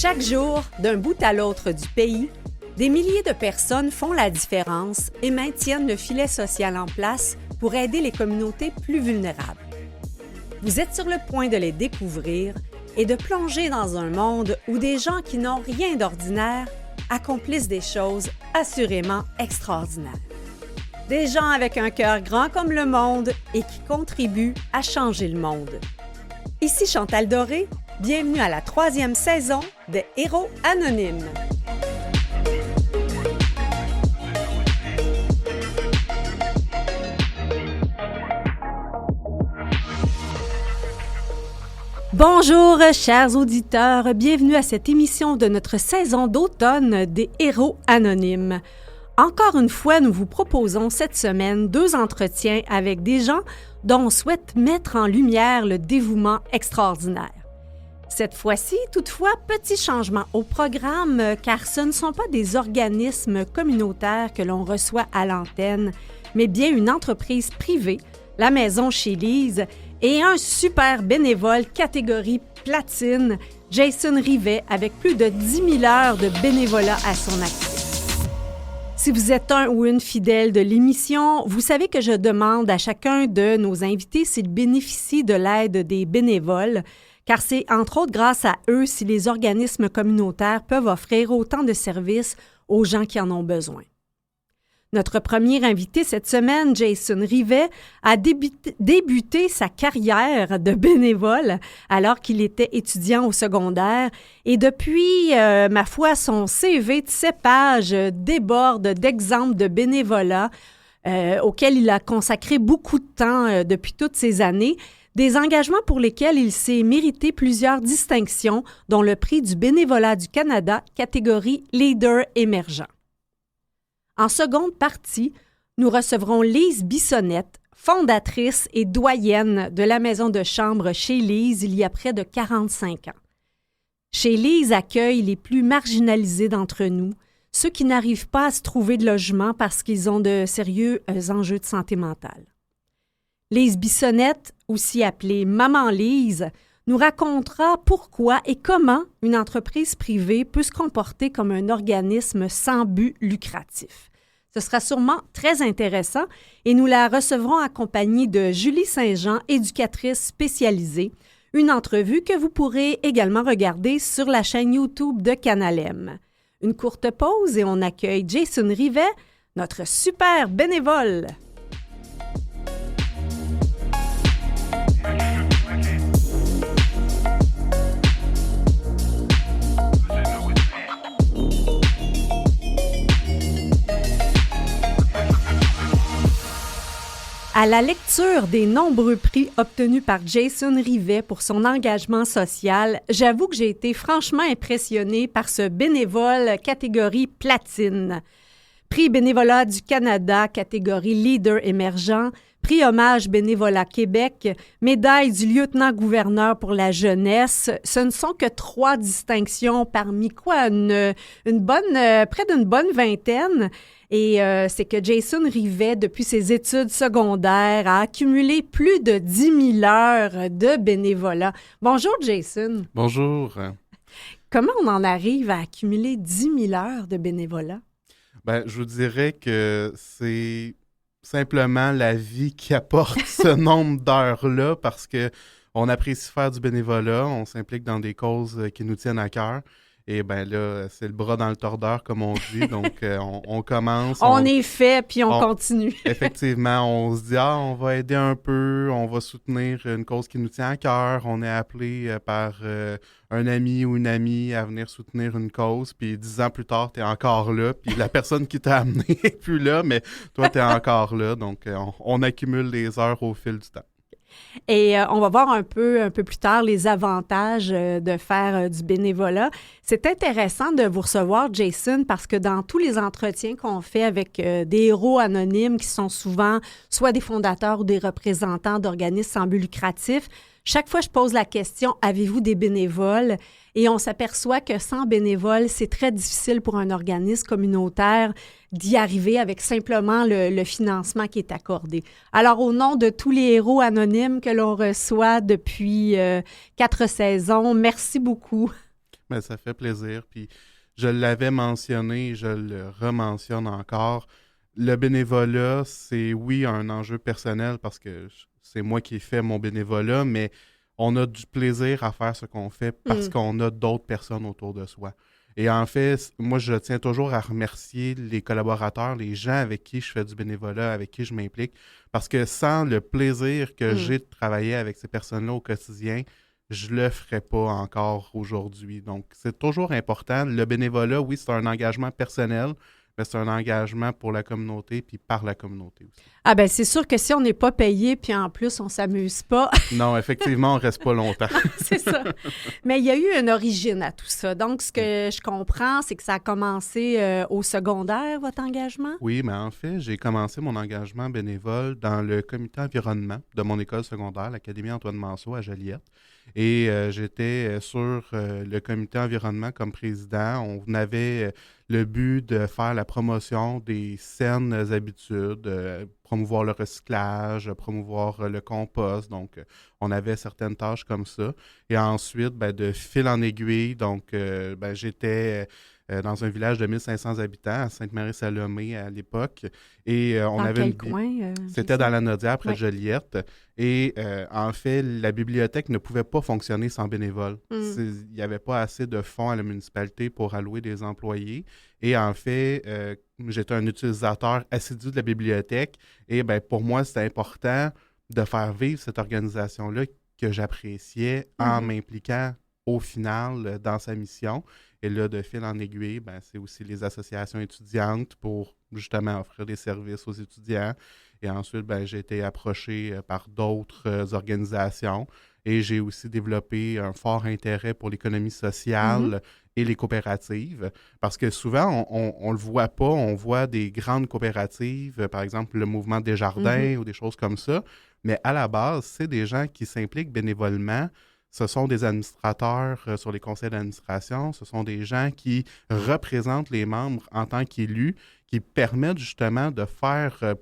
Chaque jour, d'un bout à l'autre du pays, des milliers de personnes font la différence et maintiennent le filet social en place pour aider les communautés plus vulnérables. Vous êtes sur le point de les découvrir et de plonger dans un monde où des gens qui n'ont rien d'ordinaire accomplissent des choses assurément extraordinaires. Des gens avec un cœur grand comme le monde et qui contribuent à changer le monde. Ici Chantal Doré, bienvenue à la 3e saison des Héros Anonymes. Bonjour, chers auditeurs, bienvenue à cette émission de notre saison d'automne des Héros Anonymes. Encore une fois, nous vous proposons cette semaine 2 entretiens avec des gens dont on souhaite mettre en lumière le dévouement extraordinaire. Cette fois-ci, toutefois, petit changement au programme, car ce ne sont pas des organismes communautaires que l'on reçoit à l'antenne, mais bien une entreprise privée, la Maison chez Lise, et un super bénévole catégorie platine, Jason Rivet, avec plus de 10 000 heures de bénévolat à son actif. Si vous êtes un ou une fidèle de l'émission, vous savez que je demande à chacun de nos invités s'ils bénéficient de l'aide des bénévoles, car c'est entre autres grâce à eux si les organismes communautaires peuvent offrir autant de services aux gens qui en ont besoin. Notre premier invité cette semaine, Jason Rivet, a débuté sa carrière de bénévole alors qu'il était étudiant au secondaire et depuis, ma foi, son CV de 7 pages déborde d'exemples de bénévolat auxquels il a consacré beaucoup de temps depuis toutes ces années, des engagements pour lesquels il s'est mérité plusieurs distinctions, dont le prix du bénévolat du Canada, catégorie Leader émergent. En seconde partie, nous recevrons Lise Bissonnette, fondatrice et doyenne de la maison de chambre chez Lise il y a près de 45 ans. Chez Lise accueille les plus marginalisés d'entre nous, ceux qui n'arrivent pas à se trouver de logement parce qu'ils ont de sérieux enjeux de santé mentale. Lise Bissonnette, aussi appelée Maman Lise, nous racontera pourquoi et comment une entreprise privée peut se comporter comme un organisme sans but lucratif. Ce sera sûrement très intéressant et nous la recevrons accompagnée de Julie Saint-Jean, éducatrice spécialisée, une entrevue que vous pourrez également regarder sur la chaîne YouTube de Canal M. Une courte pause et on accueille Jason Rivet, notre super bénévole. À la lecture des nombreux prix obtenus par Jason Rivet pour son engagement social, j'avoue que j'ai été franchement impressionnée par ce bénévole catégorie platine. Prix bénévolat du Canada, catégorie Leader émergent, prix hommage bénévolat Québec, médaille du lieutenant-gouverneur pour la jeunesse. Ce ne sont que 3 distinctions parmi près d'une bonne vingtaine. Et c'est que Jason Rivet, depuis ses études secondaires, a accumulé plus de 10 000 heures de bénévolat. Bonjour, Jason. Bonjour. Comment on en arrive à accumuler 10 000 heures de bénévolat? Je vous dirais que c'est simplement la vie qui apporte ce nombre d'heures-là parce qu'on apprécie faire du bénévolat, on s'implique dans des causes qui nous tiennent à cœur. Et là, c'est le bras dans le tordeur, comme on dit. Donc, on commence. On est fait, puis on continue. Effectivement, on se dit, on va aider un peu, on va soutenir une cause qui nous tient à cœur. On est appelé par un ami ou une amie à venir soutenir une cause. Puis 10 ans plus tard, tu es encore là. Puis la personne qui t'a amené n'est plus là, mais toi, tu es encore là. Donc, on accumule les heures au fil du temps. Et on va voir un peu plus tard les avantages de faire du bénévolat. C'est intéressant de vous recevoir, Jason, parce que dans tous les entretiens qu'on fait avec des héros anonymes qui sont souvent soit des fondateurs ou des représentants d'organismes sans but lucratif, chaque fois je pose la question « Avez-vous des bénévoles? » Et on s'aperçoit que sans bénévoles, c'est très difficile pour un organisme communautaire d'y arriver avec simplement le financement qui est accordé. Alors, au nom de tous les héros anonymes que l'on reçoit depuis 4 saisons, merci beaucoup. Mais ça fait plaisir. Puis je l'avais mentionné, je le rementionne encore. Le bénévolat, c'est oui un enjeu personnel parce que c'est moi qui ai fait mon bénévolat, mais on a du plaisir à faire ce qu'on fait parce qu'on a d'autres personnes autour de soi. Et en fait, moi, je tiens toujours à remercier les collaborateurs, les gens avec qui je fais du bénévolat, avec qui je m'implique, parce que sans le plaisir que j'ai de travailler avec ces personnes-là au quotidien, je le ferais pas encore aujourd'hui. Donc, c'est toujours important. Le bénévolat, oui, c'est un engagement personnel, mais c'est un engagement pour la communauté puis par la communauté aussi. Ah ben c'est sûr que si on n'est pas payé, puis en plus, on s'amuse pas. Non, effectivement, on reste pas longtemps. C'est ça. Mais il y a eu une origine à tout ça. Donc, ce que je comprends, c'est que ça a commencé au secondaire, votre engagement? Oui, mais en fait, j'ai commencé mon engagement bénévole dans le comité environnement de mon école secondaire, l'Académie Antoine Manceau à Joliette. Et j'étais sur le comité environnement comme président. On avait le but de faire la promotion des saines habitudes, promouvoir le recyclage, promouvoir le compost. Donc, on avait certaines tâches comme ça. Et ensuite, de fil en aiguille, donc, j'étais dans un village de 1500 habitants à Sainte-Marie-Salomé à l'époque. Et on dans avait quel coin? C'était dans la Nodière, près Ouais. de Joliette. Et en fait, la bibliothèque ne pouvait pas fonctionner sans bénévoles. Il n'y avait pas assez de fonds à la municipalité pour allouer des employés. Et en fait, j'étais un utilisateur assidu de la bibliothèque. Et pour moi, c'était important de faire vivre cette organisation-là que j'appréciais en m'impliquant au final dans sa mission. Et là, de fil en aiguille, c'est aussi les associations étudiantes pour justement offrir des services aux étudiants. Et ensuite, j'ai été approché par d'autres organisations et j'ai aussi développé un fort intérêt pour l'économie sociale et les coopératives. Parce que souvent, on le voit pas, on voit des grandes coopératives, par exemple le mouvement Desjardins ou des choses comme ça, mais à la base, c'est des gens qui s'impliquent bénévolement. Ce sont des administrateurs sur les conseils d'administration. Ce sont des gens qui représentent les membres en tant qu'élus, qui permettent justement de faire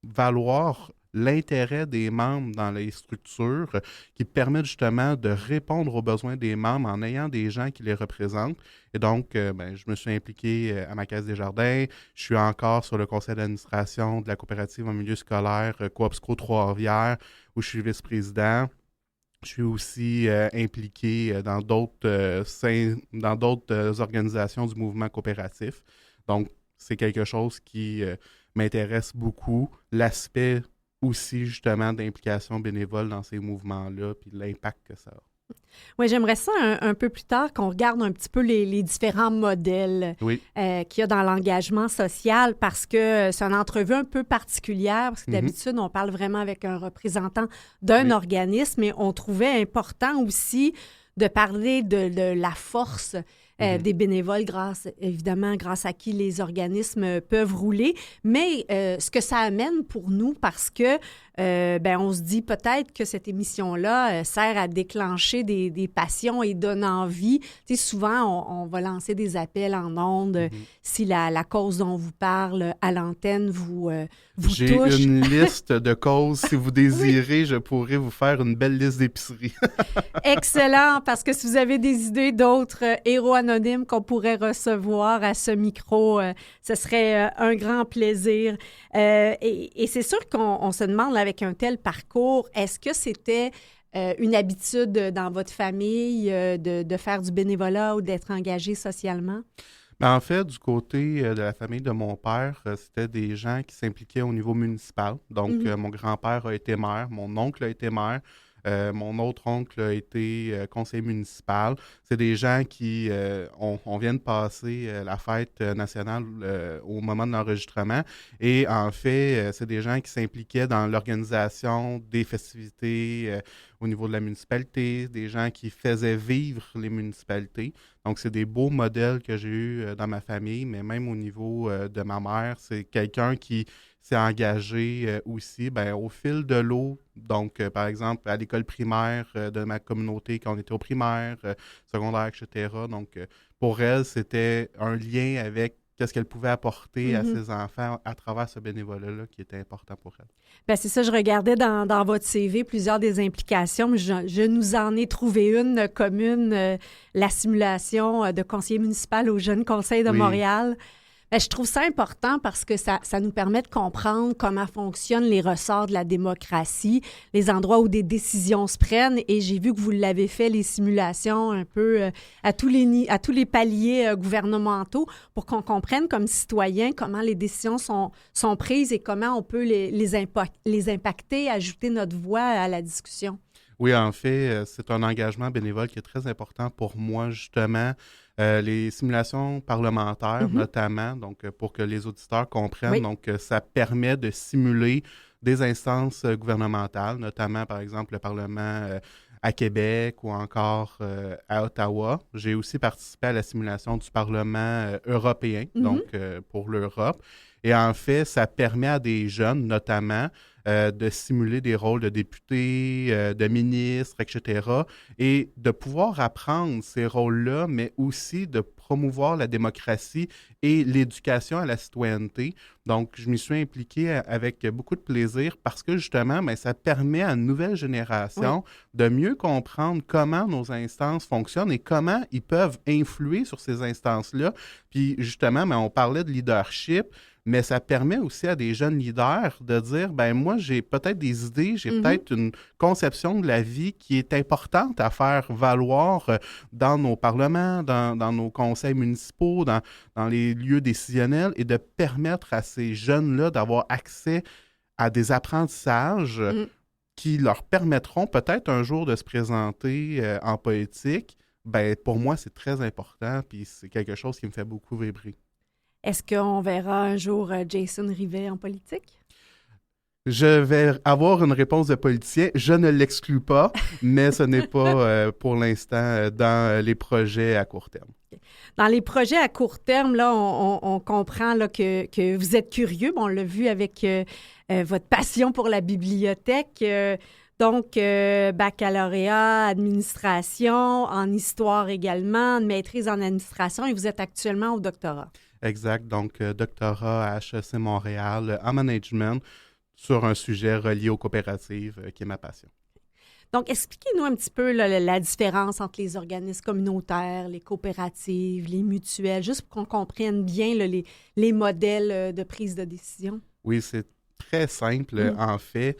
valoir l'intérêt des membres dans les structures, qui permettent justement de répondre aux besoins des membres en ayant des gens qui les représentent. Et donc, je me suis impliqué à ma Caisse des Jardins. Je suis encore sur le conseil d'administration de la coopérative en milieu scolaire Coopsco Trois-Rivières, où je suis vice-président. Je suis aussi impliqué dans d'autres organisations du mouvement coopératif. Donc, c'est quelque chose qui m'intéresse beaucoup. L'aspect aussi, justement, d'implication bénévole dans ces mouvements-là, puis l'impact que ça a. Oui, j'aimerais ça un peu plus tard qu'on regarde un petit peu les différents modèles qu'il y a dans l'engagement social parce que c'est une entrevue un peu particulière parce que d'habitude, on parle vraiment avec un représentant d'un organisme et on trouvait important aussi de parler de la force des bénévoles, évidemment, grâce à qui les organismes peuvent rouler. Mais ce que ça amène pour nous, parce que on se dit peut-être que cette émission-là sert à déclencher des passions et donne envie. Tu sais, souvent, on va lancer des appels en ondes si la cause dont on vous parle à l'antenne vous touche. J'ai une liste de causes. Si vous désirez, je pourrais vous faire une belle liste d'épiceries. Excellent, parce que si vous avez des idées d'autres héros anonymes qu'on pourrait recevoir à ce micro, ce serait un grand plaisir. Et c'est sûr qu'on se demande, là, avec un tel parcours, est-ce que c'était une habitude dans votre famille de faire du bénévolat ou d'être engagé socialement? En fait, du côté de la famille de mon père, c'était des gens qui s'impliquaient au niveau municipal. Donc, mon grand-père a été maire, mon oncle a été maire. Mon autre oncle a été conseiller municipal. C'est des gens qui, on vient de passer la fête nationale au moment de l'enregistrement. Et en fait, c'est des gens qui s'impliquaient dans l'organisation des festivités au niveau de la municipalité, des gens qui faisaient vivre les municipalités. Donc, c'est des beaux modèles que j'ai eus dans ma famille, mais même au niveau de ma mère, c'est quelqu'un qui s'est engagé aussi au fil de l'eau. Donc, par exemple, à l'école primaire de ma communauté, quand on était au primaire, secondaire, etc. Donc, pour elle, c'était un lien avec qu'est-ce qu'elle pouvait apporter à Mhm. ses enfants à travers ce bénévolat-là qui était important pour elle. Ben, c'est ça, je regardais dans votre CV plusieurs des implications, mais je nous en ai trouvé une commune, la simulation de conseiller municipal au Jeune Conseil de Oui. Montréal. Ben, je trouve ça important parce que ça nous permet de comprendre comment fonctionnent les ressorts de la démocratie, les endroits où des décisions se prennent. Et j'ai vu que vous l'avez fait, les simulations un peu à tous les paliers gouvernementaux pour qu'on comprenne comme citoyen comment les décisions sont prises et comment on peut les impacter, ajouter notre voix à la discussion. Oui, en fait, c'est un engagement bénévole qui est très important pour moi, justement. Les simulations parlementaires, notamment, donc pour que les auditeurs comprennent, Oui. donc ça permet de simuler des instances gouvernementales, notamment, par exemple, le Parlement à Québec ou encore à Ottawa. J'ai aussi participé à la simulation du Parlement européen, donc pour l'Europe. Et en fait, ça permet à des jeunes, notamment, de simuler des rôles de députés, de ministres, etc. Et de pouvoir apprendre ces rôles-là, mais aussi de promouvoir la démocratie et l'éducation à la citoyenneté. Donc, je m'y suis impliqué avec beaucoup de plaisir parce que, justement, bien, ça permet à une nouvelle génération de mieux comprendre comment nos instances fonctionnent et comment ils peuvent influer sur ces instances-là. Puis, justement, bien, on parlait de leadership, mais ça permet aussi à des jeunes leaders de dire, ben moi, j'ai peut-être des idées, j'ai peut-être une conception de la vie qui est importante à faire valoir dans nos parlements, dans nos conseils municipaux, dans les lieux décisionnels et de permettre à ces jeunes-là d'avoir accès à des apprentissages qui leur permettront peut-être un jour de se présenter en politique. Ben, pour moi, c'est très important puis c'est quelque chose qui me fait beaucoup vibrer. Est-ce qu'on verra un jour Jason Rivet en politique? Je vais avoir une réponse de politicien. Je ne l'exclus pas, mais ce n'est pas pour l'instant dans les projets à court terme. Dans les projets à court terme, là, on comprend là, que vous êtes curieux. Bon, on l'a vu avec votre passion pour la bibliothèque. Donc, baccalauréat, administration, en histoire également, une maîtrise en administration et vous êtes actuellement au doctorat. Exact. Donc, doctorat à HEC Montréal en management sur un sujet relié aux coopératives qui est ma passion. Donc, expliquez-nous un petit peu là, la différence entre les organismes communautaires, les coopératives, les mutuelles, juste pour qu'on comprenne bien là, les modèles de prise de décision. Oui, c'est très simple. En fait,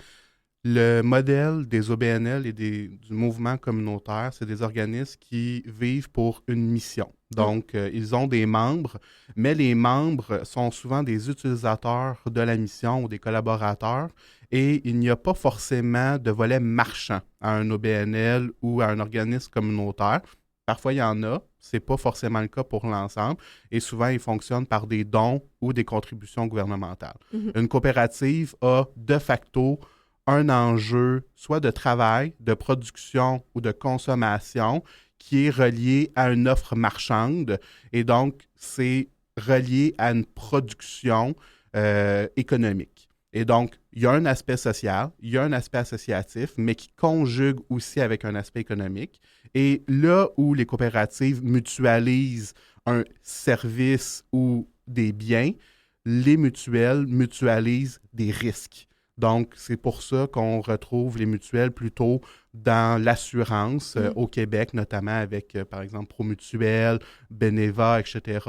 le modèle des OBNL et du mouvement communautaire, c'est des organismes qui vivent pour une mission. Donc, ils ont des membres, mais les membres sont souvent des utilisateurs de la mission ou des collaborateurs et il n'y a pas forcément de volet marchand à un OBNL ou à un organisme communautaire. Parfois, il y en a. Ce n'est pas forcément le cas pour l'ensemble. Et souvent, ils fonctionnent par des dons ou des contributions gouvernementales. Une coopérative a de facto un enjeu soit de travail, de production ou de consommation qui est relié à une offre marchande. Et donc, c'est relié à une production économique. Et donc, il y a un aspect social, il y a un aspect associatif, mais qui conjugue aussi avec un aspect économique. Et là où les coopératives mutualisent un service ou des biens, les mutuelles mutualisent des risques. Donc, c'est pour ça qu'on retrouve les mutuelles plutôt dans l'assurance au Québec, notamment avec, par exemple, Promutuelle, Beneva, etc.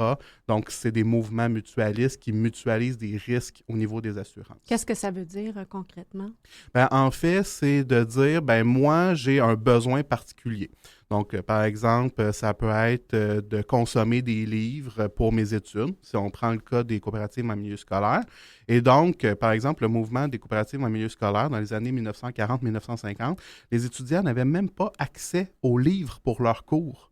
Donc, c'est des mouvements mutualistes qui mutualisent des risques au niveau des assurances. Qu'est-ce que ça veut dire concrètement? Ben, en fait, c'est de dire, ben moi, j'ai un besoin particulier. Donc, par exemple, ça peut être de consommer des livres pour mes études, si on prend le cas des coopératives en milieu scolaire. Et donc, par exemple, le mouvement des coopératives en milieu scolaire, dans les années 1940-1950, les étudiants n'avaient même pas accès aux livres pour leurs cours.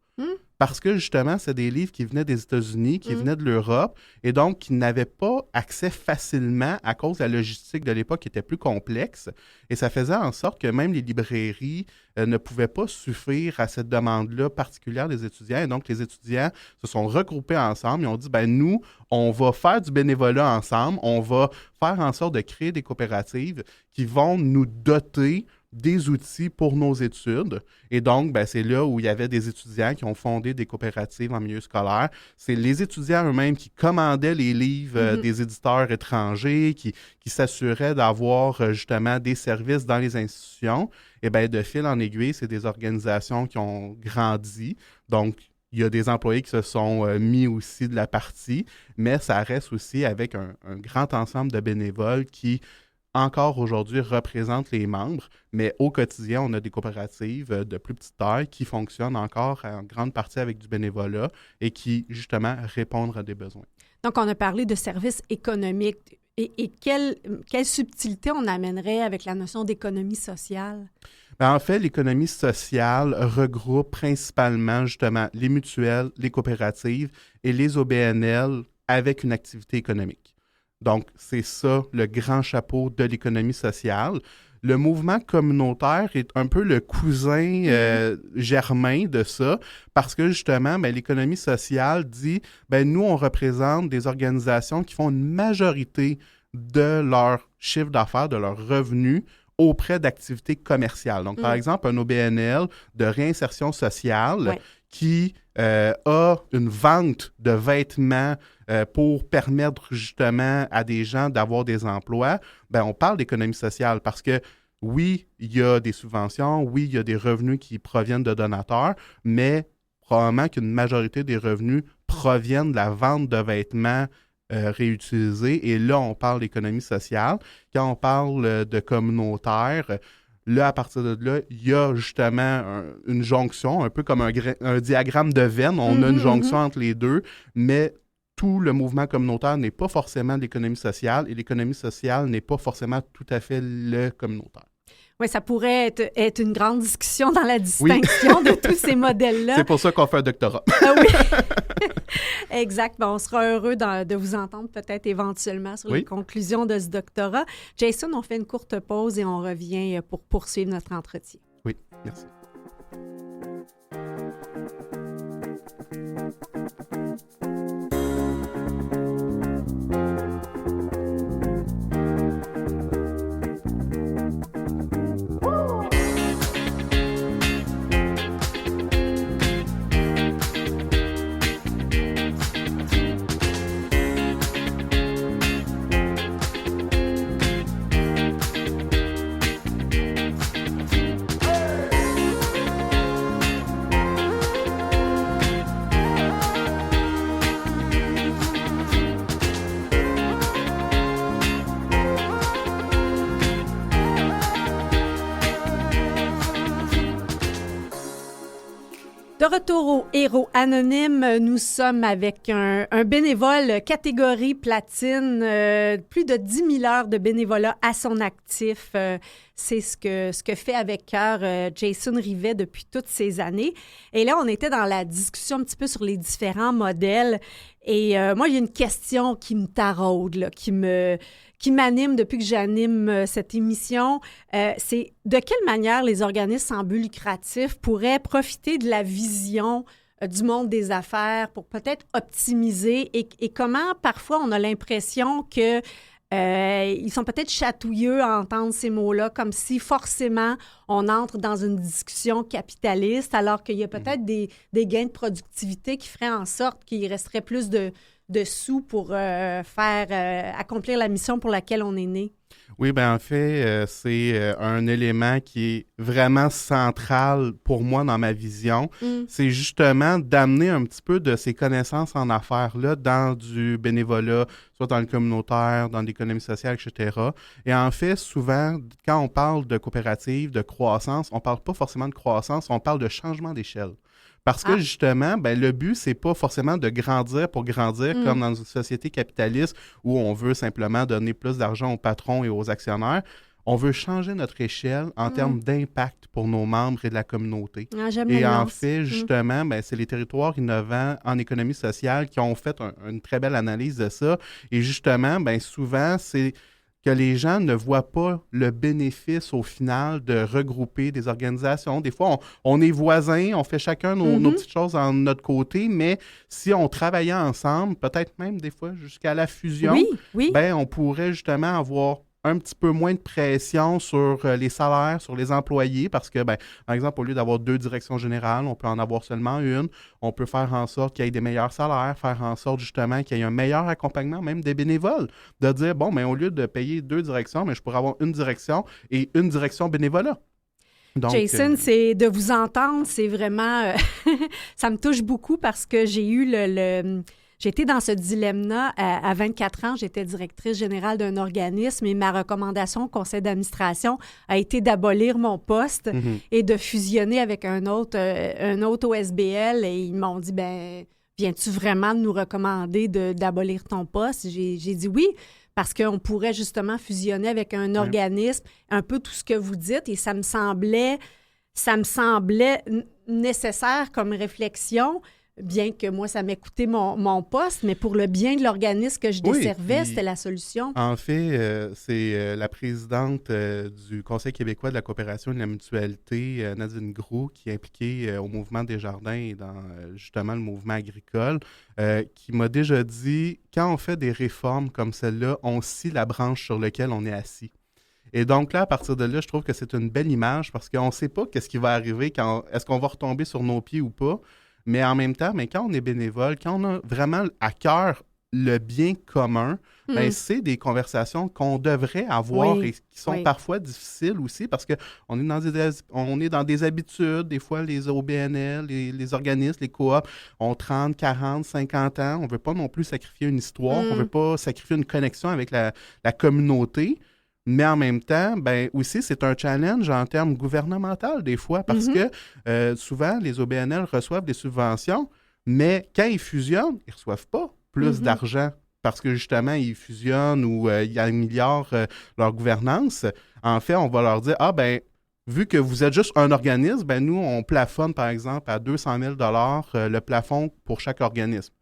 Parce que, justement, c'est des livres qui venaient des États-Unis, qui venaient de l'Europe, et donc qui n'avaient pas accès facilement à cause de la logistique de l'époque qui était plus complexe. Et ça faisait en sorte que même les librairies ne pouvaient pas suffire à cette demande-là particulière des étudiants. Et donc, les étudiants se sont regroupés ensemble et ont dit, ben nous, on va faire du bénévolat ensemble, on va faire en sorte de créer des coopératives qui vont nous doter des outils pour nos études. Et donc, ben, c'est là où il y avait des étudiants qui ont fondé des coopératives en milieu scolaire. C'est les étudiants eux-mêmes qui commandaient les livres des éditeurs étrangers, qui s'assuraient d'avoir justement des services dans les institutions. Et bien, de fil en aiguille, c'est des organisations qui ont grandi. Donc, il y a des employés qui se sont mis aussi de la partie, mais ça reste aussi avec un grand ensemble de bénévoles qui encore aujourd'hui représentent les membres, mais au quotidien, on a des coopératives de plus petite taille qui fonctionnent encore en grande partie avec du bénévolat et qui, justement, répondent à des besoins. Donc, on a parlé de services économiques. Et quelle subtilité on amènerait avec la notion d'économie sociale? Ben, en fait, l'économie sociale regroupe principalement, justement, les mutuelles, les coopératives et les OBNL avec une activité économique. Donc, c'est ça le grand chapeau de l'économie sociale. Le mouvement communautaire est un peu le cousin germain de ça parce que justement, ben, l'économie sociale dit, ben, nous, on représente des organisations qui font une majorité de leur chiffre d'affaires, de leurs revenus auprès d'activités commerciales. Donc, par exemple, un OBNL de réinsertion sociale qui a une vente de vêtements pour permettre justement à des gens d'avoir des emplois, ben on parle d'économie sociale parce que oui, il y a des subventions, oui, il y a des revenus qui proviennent de donateurs, mais probablement qu'une majorité des revenus proviennent de la vente de vêtements réutilisés. Et là, on parle d'économie sociale. Quand on parle de communautaire, là, à partir de là, il y a justement une jonction, un peu comme un diagramme de veine. On a une jonction entre les deux, mais tout le mouvement communautaire n'est pas forcément l'économie sociale et l'économie sociale n'est pas forcément tout à fait le communautaire. Oui, ça pourrait être une grande discussion dans la distinction de tous ces modèles-là. C'est pour ça qu'on fait un doctorat. Ah oui, exact. Bon, on sera heureux de vous entendre peut-être éventuellement sur les conclusions de ce doctorat. Jason, on fait une courte pause et on revient pour poursuivre notre entretien. Oui, merci. De retour au Héros Anonyme, nous sommes avec un bénévole catégorie platine, plus de 10 000 heures de bénévolat à son actif. C'est ce que fait avec cœur Jason Rivet depuis toutes ces années. Et là, on était dans la discussion un petit peu sur les différents modèles. Et moi, il y a une question qui me taraude, là, qui m'anime depuis que j'anime cette émission. C'est de quelle manière les organismes sans but lucratif pourraient profiter de la vision du monde des affaires pour peut-être optimiser et comment parfois on a l'impression que ils sont peut-être chatouilleux à entendre ces mots-là, comme si forcément on entre dans une discussion capitaliste, alors qu'il y a peut-être des gains de productivité qui feraient en sorte qu'il resterait plus de sous pour accomplir la mission pour laquelle on est né. Oui, bien en fait, c'est un élément qui est vraiment central pour moi dans ma vision. C'est justement d'amener un petit peu de ces connaissances en affaires-là dans du bénévolat, soit dans le communautaire, dans l'économie sociale, etc. Et en fait, souvent, quand on parle de coopérative, de croissance, on ne parle pas forcément de croissance, on parle de changement d'échelle. Parce que justement, ben, le but, c'est pas forcément de grandir pour grandir comme dans une société capitaliste où on veut simplement donner plus d'argent aux patrons et aux actionnaires. On veut changer notre échelle en termes d'impact pour nos membres et de la communauté. Et en fait, justement, ben, c'est les territoires innovants en économie sociale qui ont fait une très belle analyse de ça. Et justement, ben, souvent, c'est que les gens ne voient pas le bénéfice au final de regrouper des organisations. Des fois, on est voisins, on fait chacun nos petites choses de notre côté, mais si on travaillait ensemble, peut-être même des fois jusqu'à la fusion, ben, on pourrait justement avoir un petit peu moins de pression sur les salaires, sur les employés, parce que, par exemple, au lieu d'avoir 2 directions générales, on peut en avoir seulement une. On peut faire en sorte qu'il y ait des meilleurs salaires, faire en sorte justement qu'il y ait un meilleur accompagnement, même des bénévoles, de dire, bon, au lieu de payer 2 directions, je pourrais avoir une direction et une direction bénévolat. Donc, Jason, c'est de vous entendre, c'est vraiment... ça me touche beaucoup parce que j'ai eu J'étais dans ce dilemme-là à 24 ans. J'étais directrice générale d'un organisme et ma recommandation au conseil d'administration a été d'abolir mon poste et de fusionner avec un autre OSBL. Et ils m'ont dit, viens-tu vraiment nous recommander d'abolir ton poste? J'ai dit oui, parce qu'on pourrait justement fusionner avec un organisme, un peu tout ce que vous dites. Et ça me semblait nécessaire comme réflexion. Bien que moi, ça m'ait coûté mon poste, mais pour le bien de l'organisme que je desservais, c'était la solution. En fait, c'est la présidente du Conseil québécois de la coopération et de la mutualité, Nadine Gros, qui est impliquée au mouvement des jardins et dans justement le mouvement agricole, qui m'a déjà dit, quand on fait des réformes comme celle-là, on scie la branche sur laquelle on est assis. Et donc là, à partir de là, je trouve que c'est une belle image parce qu'on ne sait pas qu'est-ce qui va arriver, est-ce qu'on va retomber sur nos pieds ou pas. Mais en même temps, quand on est bénévole, quand on a vraiment à cœur le bien commun, c'est des conversations qu'on devrait avoir et qui sont parfois difficiles aussi parce qu'on est dans des habitudes. Des fois, les OBNL, les organismes, les coops ont 30, 40, 50 ans. On ne veut pas non plus sacrifier une histoire. On ne veut pas sacrifier une connexion avec la communauté. Mais en même temps, aussi, c'est un challenge en termes gouvernementaux des fois parce que souvent, les OBNL reçoivent des subventions, mais quand ils fusionnent, ils ne reçoivent pas plus d'argent parce que justement, ils fusionnent ou ils améliorent leur gouvernance. En fait, on va leur dire, vu que vous êtes juste un organisme, nous, on plafonne, par exemple, à 200 000 le plafond pour chaque organisme.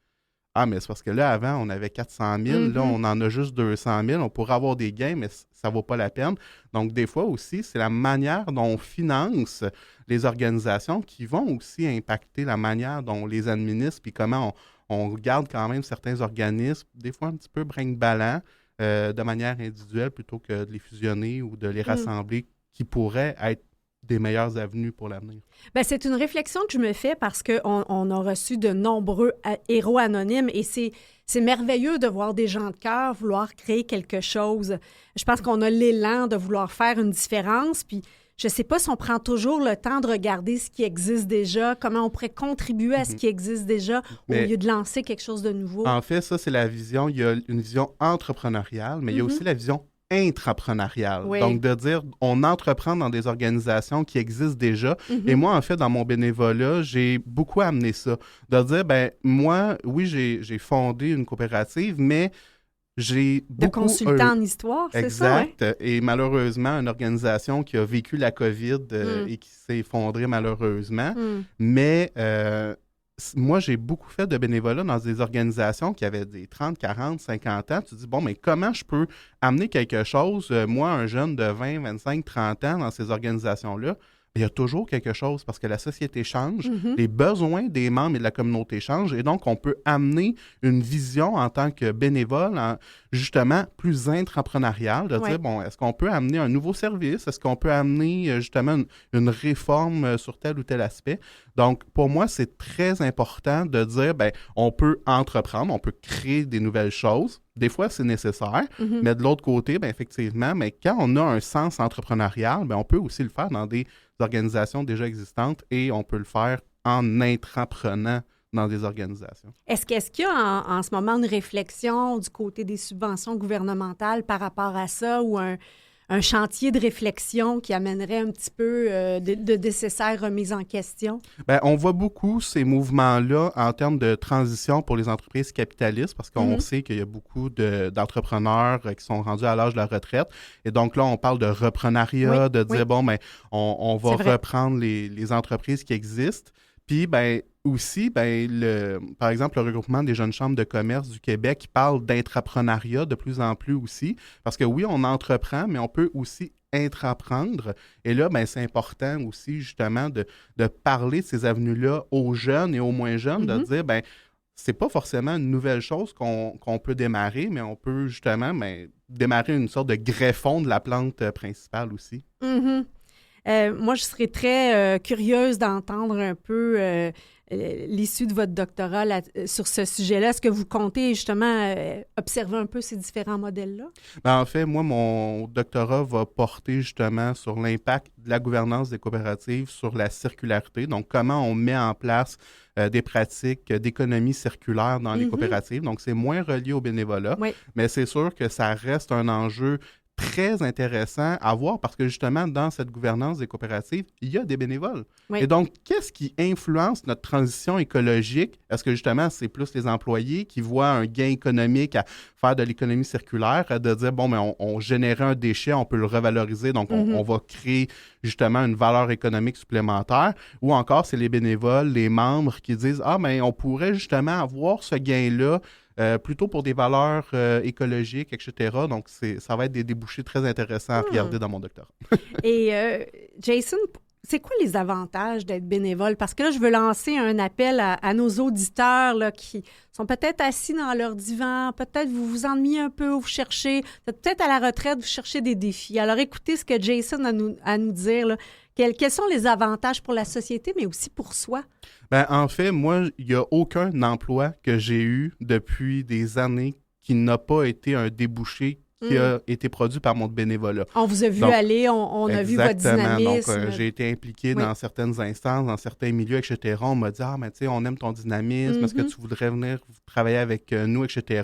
Ah, mais c'est parce que là, avant, on avait 400 000. Là, on en a juste 200 000. On pourrait avoir des gains, mais ça ne vaut pas la peine. Donc, des fois aussi, c'est la manière dont on finance les organisations qui vont aussi impacter la manière dont on les administre puis comment on regarde quand même certains organismes, des fois un petit peu brinque-ballant, de manière individuelle plutôt que de les fusionner ou de les rassembler qui pourraient être des meilleures avenues pour l'avenir. C'est une réflexion que je me fais parce qu'on a reçu de nombreux héros anonymes et c'est merveilleux de voir des gens de cœur vouloir créer quelque chose. Je pense qu'on a l'élan de vouloir faire une différence, puis je ne sais pas si on prend toujours le temps de regarder ce qui existe déjà, comment on pourrait contribuer à ce qui existe déjà au lieu de lancer quelque chose de nouveau. En fait, ça, c'est la vision. Il y a une vision entrepreneuriale, mais il y a aussi la vision intrapreneuriale. Oui. Donc, de dire, on entreprend dans des organisations qui existent déjà. Et moi, en fait, dans mon bénévolat, j'ai beaucoup amené ça. De dire, moi, oui, j'ai fondé une coopérative, mais j'ai beaucoup... De consultant en histoire, c'est ça? Exact. Et malheureusement, une organisation qui a vécu la COVID et qui s'est effondrée malheureusement. Mais... moi, j'ai beaucoup fait de bénévolat dans des organisations qui avaient des 30, 40, 50 ans. Tu te dis, mais comment je peux amener quelque chose, moi, un jeune de 20, 25, 30 ans dans ces organisations-là? Il y a toujours quelque chose parce que la société change, les besoins des membres et de la communauté changent et donc on peut amener une vision en tant que bénévole justement plus intrapreneuriale de dire, est-ce qu'on peut amener un nouveau service? Est-ce qu'on peut amener justement une réforme sur tel ou tel aspect? Donc, pour moi, c'est très important de dire, on peut entreprendre, on peut créer des nouvelles choses. Des fois, c'est nécessaire, mais de l'autre côté, effectivement, quand on a un sens entrepreneurial, on peut aussi le faire dans des organisations déjà existantes et on peut le faire en intraprenant dans des organisations. Est-ce qu'il y a en ce moment une réflexion du côté des subventions gouvernementales par rapport à ça ou un chantier de réflexion qui amènerait un petit peu de nécessaires remises en question? On voit beaucoup ces mouvements-là en termes de transition pour les entreprises capitalistes parce qu'on sait qu'il y a beaucoup d'entrepreneurs qui sont rendus à l'âge de la retraite. Et donc là, on parle de reprenariat, de dire, on va reprendre les entreprises qui existent. Puis, aussi, par exemple, le regroupement des jeunes chambres de commerce du Québec qui parle d'intrapreneuriat de plus en plus aussi. Parce que oui, on entreprend, mais on peut aussi intraprendre. Et là, c'est important aussi, justement, de parler de ces avenues-là aux jeunes et aux moins jeunes, de dire, c'est pas forcément une nouvelle chose qu'on peut démarrer, mais on peut justement démarrer une sorte de greffon de la plante principale aussi. Mm-hmm. Moi, je serais très curieuse d'entendre un peu l'issue de votre doctorat sur ce sujet-là. Est-ce que vous comptez justement observer un peu ces différents modèles-là? Ben, en fait, moi, mon doctorat va porter justement sur l'impact de la gouvernance des coopératives sur la circularité. Donc, comment on met en place des pratiques d'économie circulaire dans les coopératives. Donc, c'est moins relié au bénévolat, mais c'est sûr que ça reste un enjeu très intéressant à voir parce que justement, dans cette gouvernance des coopératives, il y a des bénévoles. Oui. Et donc, qu'est-ce qui influence notre transition écologique? Est-ce que justement, c'est plus les employés qui voient un gain économique à faire de l'économie circulaire, de dire, bon, mais on générait un déchet, on peut le revaloriser, donc on va créer justement une valeur économique supplémentaire, ou encore, c'est les bénévoles, les membres qui disent, ah, mais on pourrait justement avoir ce gain-là plutôt pour des valeurs écologiques, etc. Donc, ça va être des débouchés très intéressants à regarder dans mon doctorat. Et Jason, c'est quoi les avantages d'être bénévole? Parce que là, je veux lancer un appel à nos auditeurs là, qui sont peut-être assis dans leur divan, peut-être vous vous ennuyez un peu, vous cherchez, peut-être à la retraite, vous cherchez des défis. Alors, écoutez ce que Jason a à nous dire, là. Quels sont les avantages pour la société, mais aussi pour soi? Ben, en fait, moi, il n'y a aucun emploi que j'ai eu depuis des années qui n'a pas été un débouché qui a été produit par mon bénévolat. On vous a vu aller, on a vu votre dynamisme. Donc, j'ai été impliqué dans certaines instances, dans certains milieux, etc. On m'a dit, ah, mais tu sais, on aime ton dynamisme, est-ce que tu voudrais venir travailler avec nous, etc.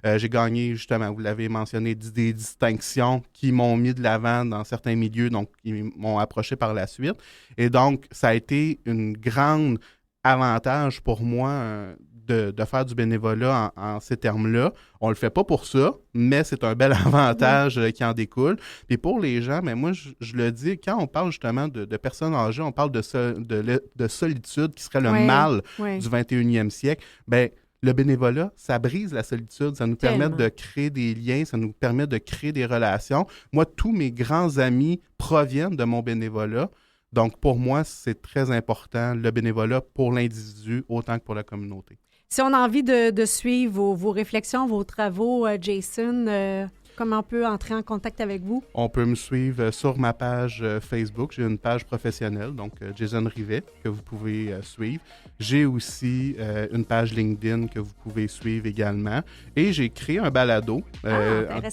J'ai gagné, justement, vous l'avez mentionné, des distinctions qui m'ont mis de l'avant dans certains milieux, donc ils m'ont approché par la suite. Et donc, ça a été une grande avantage pour moi de faire du bénévolat en ces termes-là. On ne le fait pas pour ça, mais c'est un bel avantage qui en découle. Puis pour les gens, mais moi, je le dis, quand on parle justement de personnes âgées, on parle de solitude qui serait le mal du 21e siècle. Bien, le bénévolat, ça brise la solitude, ça nous permet de créer des liens, ça nous permet de créer des relations. Moi, tous mes grands amis proviennent de mon bénévolat. Donc, pour moi, c'est très important, le bénévolat pour l'individu autant que pour la communauté. Si on a envie de suivre vos réflexions, vos travaux, Jason, comment on peut entrer en contact avec vous? On peut me suivre sur ma page Facebook. J'ai une page professionnelle, donc Jason Rivet, que vous pouvez suivre. J'ai aussi une page LinkedIn que vous pouvez suivre également. Et j'ai créé un balado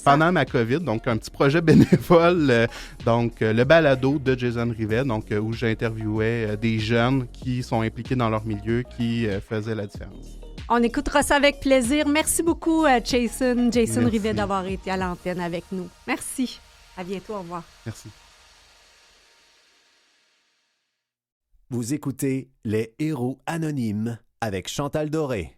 pendant ma COVID, donc un petit projet bénévole, donc le balado de Jason Rivet, donc où j'interviewais des jeunes qui sont impliqués dans leur milieu, qui faisaient la différence. On écoutera ça avec plaisir. Merci beaucoup, Jason Rivet, d'avoir été à l'antenne avec nous. Merci. À bientôt. Au revoir. Merci. Vous écoutez Les Héros Anonymes avec Chantal Doré.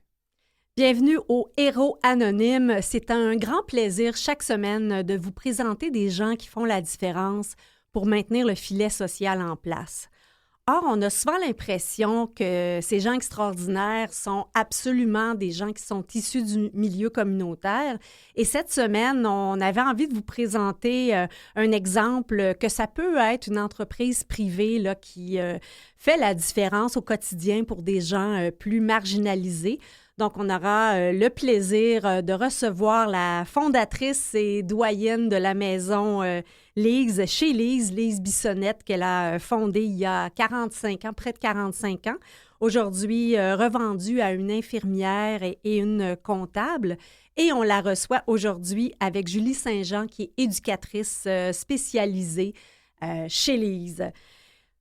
Bienvenue aux Héros Anonymes. C'est un grand plaisir chaque semaine de vous présenter des gens qui font la différence pour maintenir le filet social en place. Or, on a souvent l'impression que ces gens extraordinaires sont absolument des gens qui sont issus du milieu communautaire. Et cette semaine, on avait envie de vous présenter un exemple que ça peut être une entreprise privée là, qui fait la différence au quotidien pour des gens plus marginalisés. Donc, on aura le plaisir de recevoir la fondatrice et doyenne de la maison Lise, chez Lise Bissonnette, qu'elle a fondée il y a 45 ans, près de 45 ans. Aujourd'hui, revendue à une infirmière et une comptable. Et on la reçoit aujourd'hui avec Julie Saint-Jean, qui est éducatrice spécialisée chez Lise.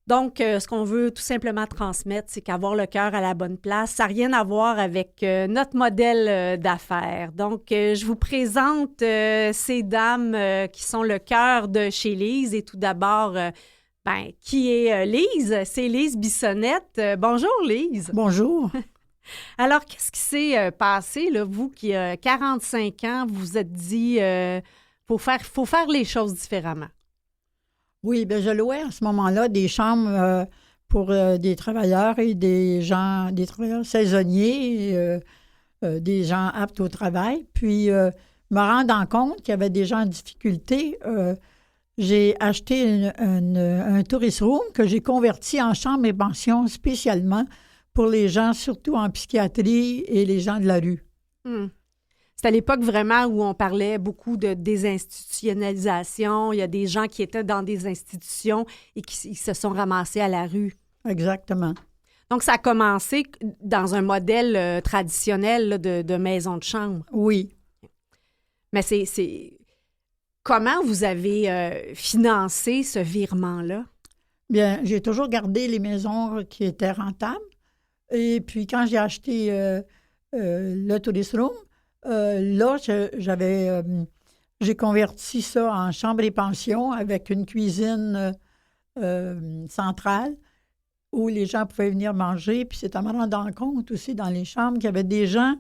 Donc, ce qu'on veut tout simplement transmettre, c'est qu'avoir le cœur à la bonne place, ça n'a rien à voir avec notre modèle d'affaires. Donc, je vous présente ces dames qui sont le cœur de chez Lise. Et tout d'abord, qui est Lise? C'est Lise Bissonnette. Bonjour, Lise. Bonjour. Alors, qu'est-ce qui s'est passé, là, vous qui avez 45 ans, vous vous êtes dit, faut faire les choses différemment? Oui, bien, je louais à ce moment-là des chambres pour des travailleurs et des travailleurs saisonniers, des gens aptes au travail. Puis, me rendant compte qu'il y avait des gens en difficulté, j'ai acheté un tourist room que j'ai converti en chambre et pension spécialement pour les gens, surtout en psychiatrie et les gens de la rue. C'était l'époque vraiment où on parlait beaucoup de désinstitutionnalisation. Il y a des gens qui étaient dans des institutions et qui se sont ramassés à la rue. Exactement. Donc, ça a commencé dans un modèle traditionnel là, de maison de chambre. Oui. Mais c'est... Comment vous avez financé ce virement-là? Bien, j'ai toujours gardé les maisons qui étaient rentables. Et puis, quand j'ai acheté le Tourist Room, là, j'ai converti ça en chambre et pension avec une cuisine centrale où les gens pouvaient venir manger. Puis c'est en me rendant compte aussi dans les chambres qu'il y avait des gens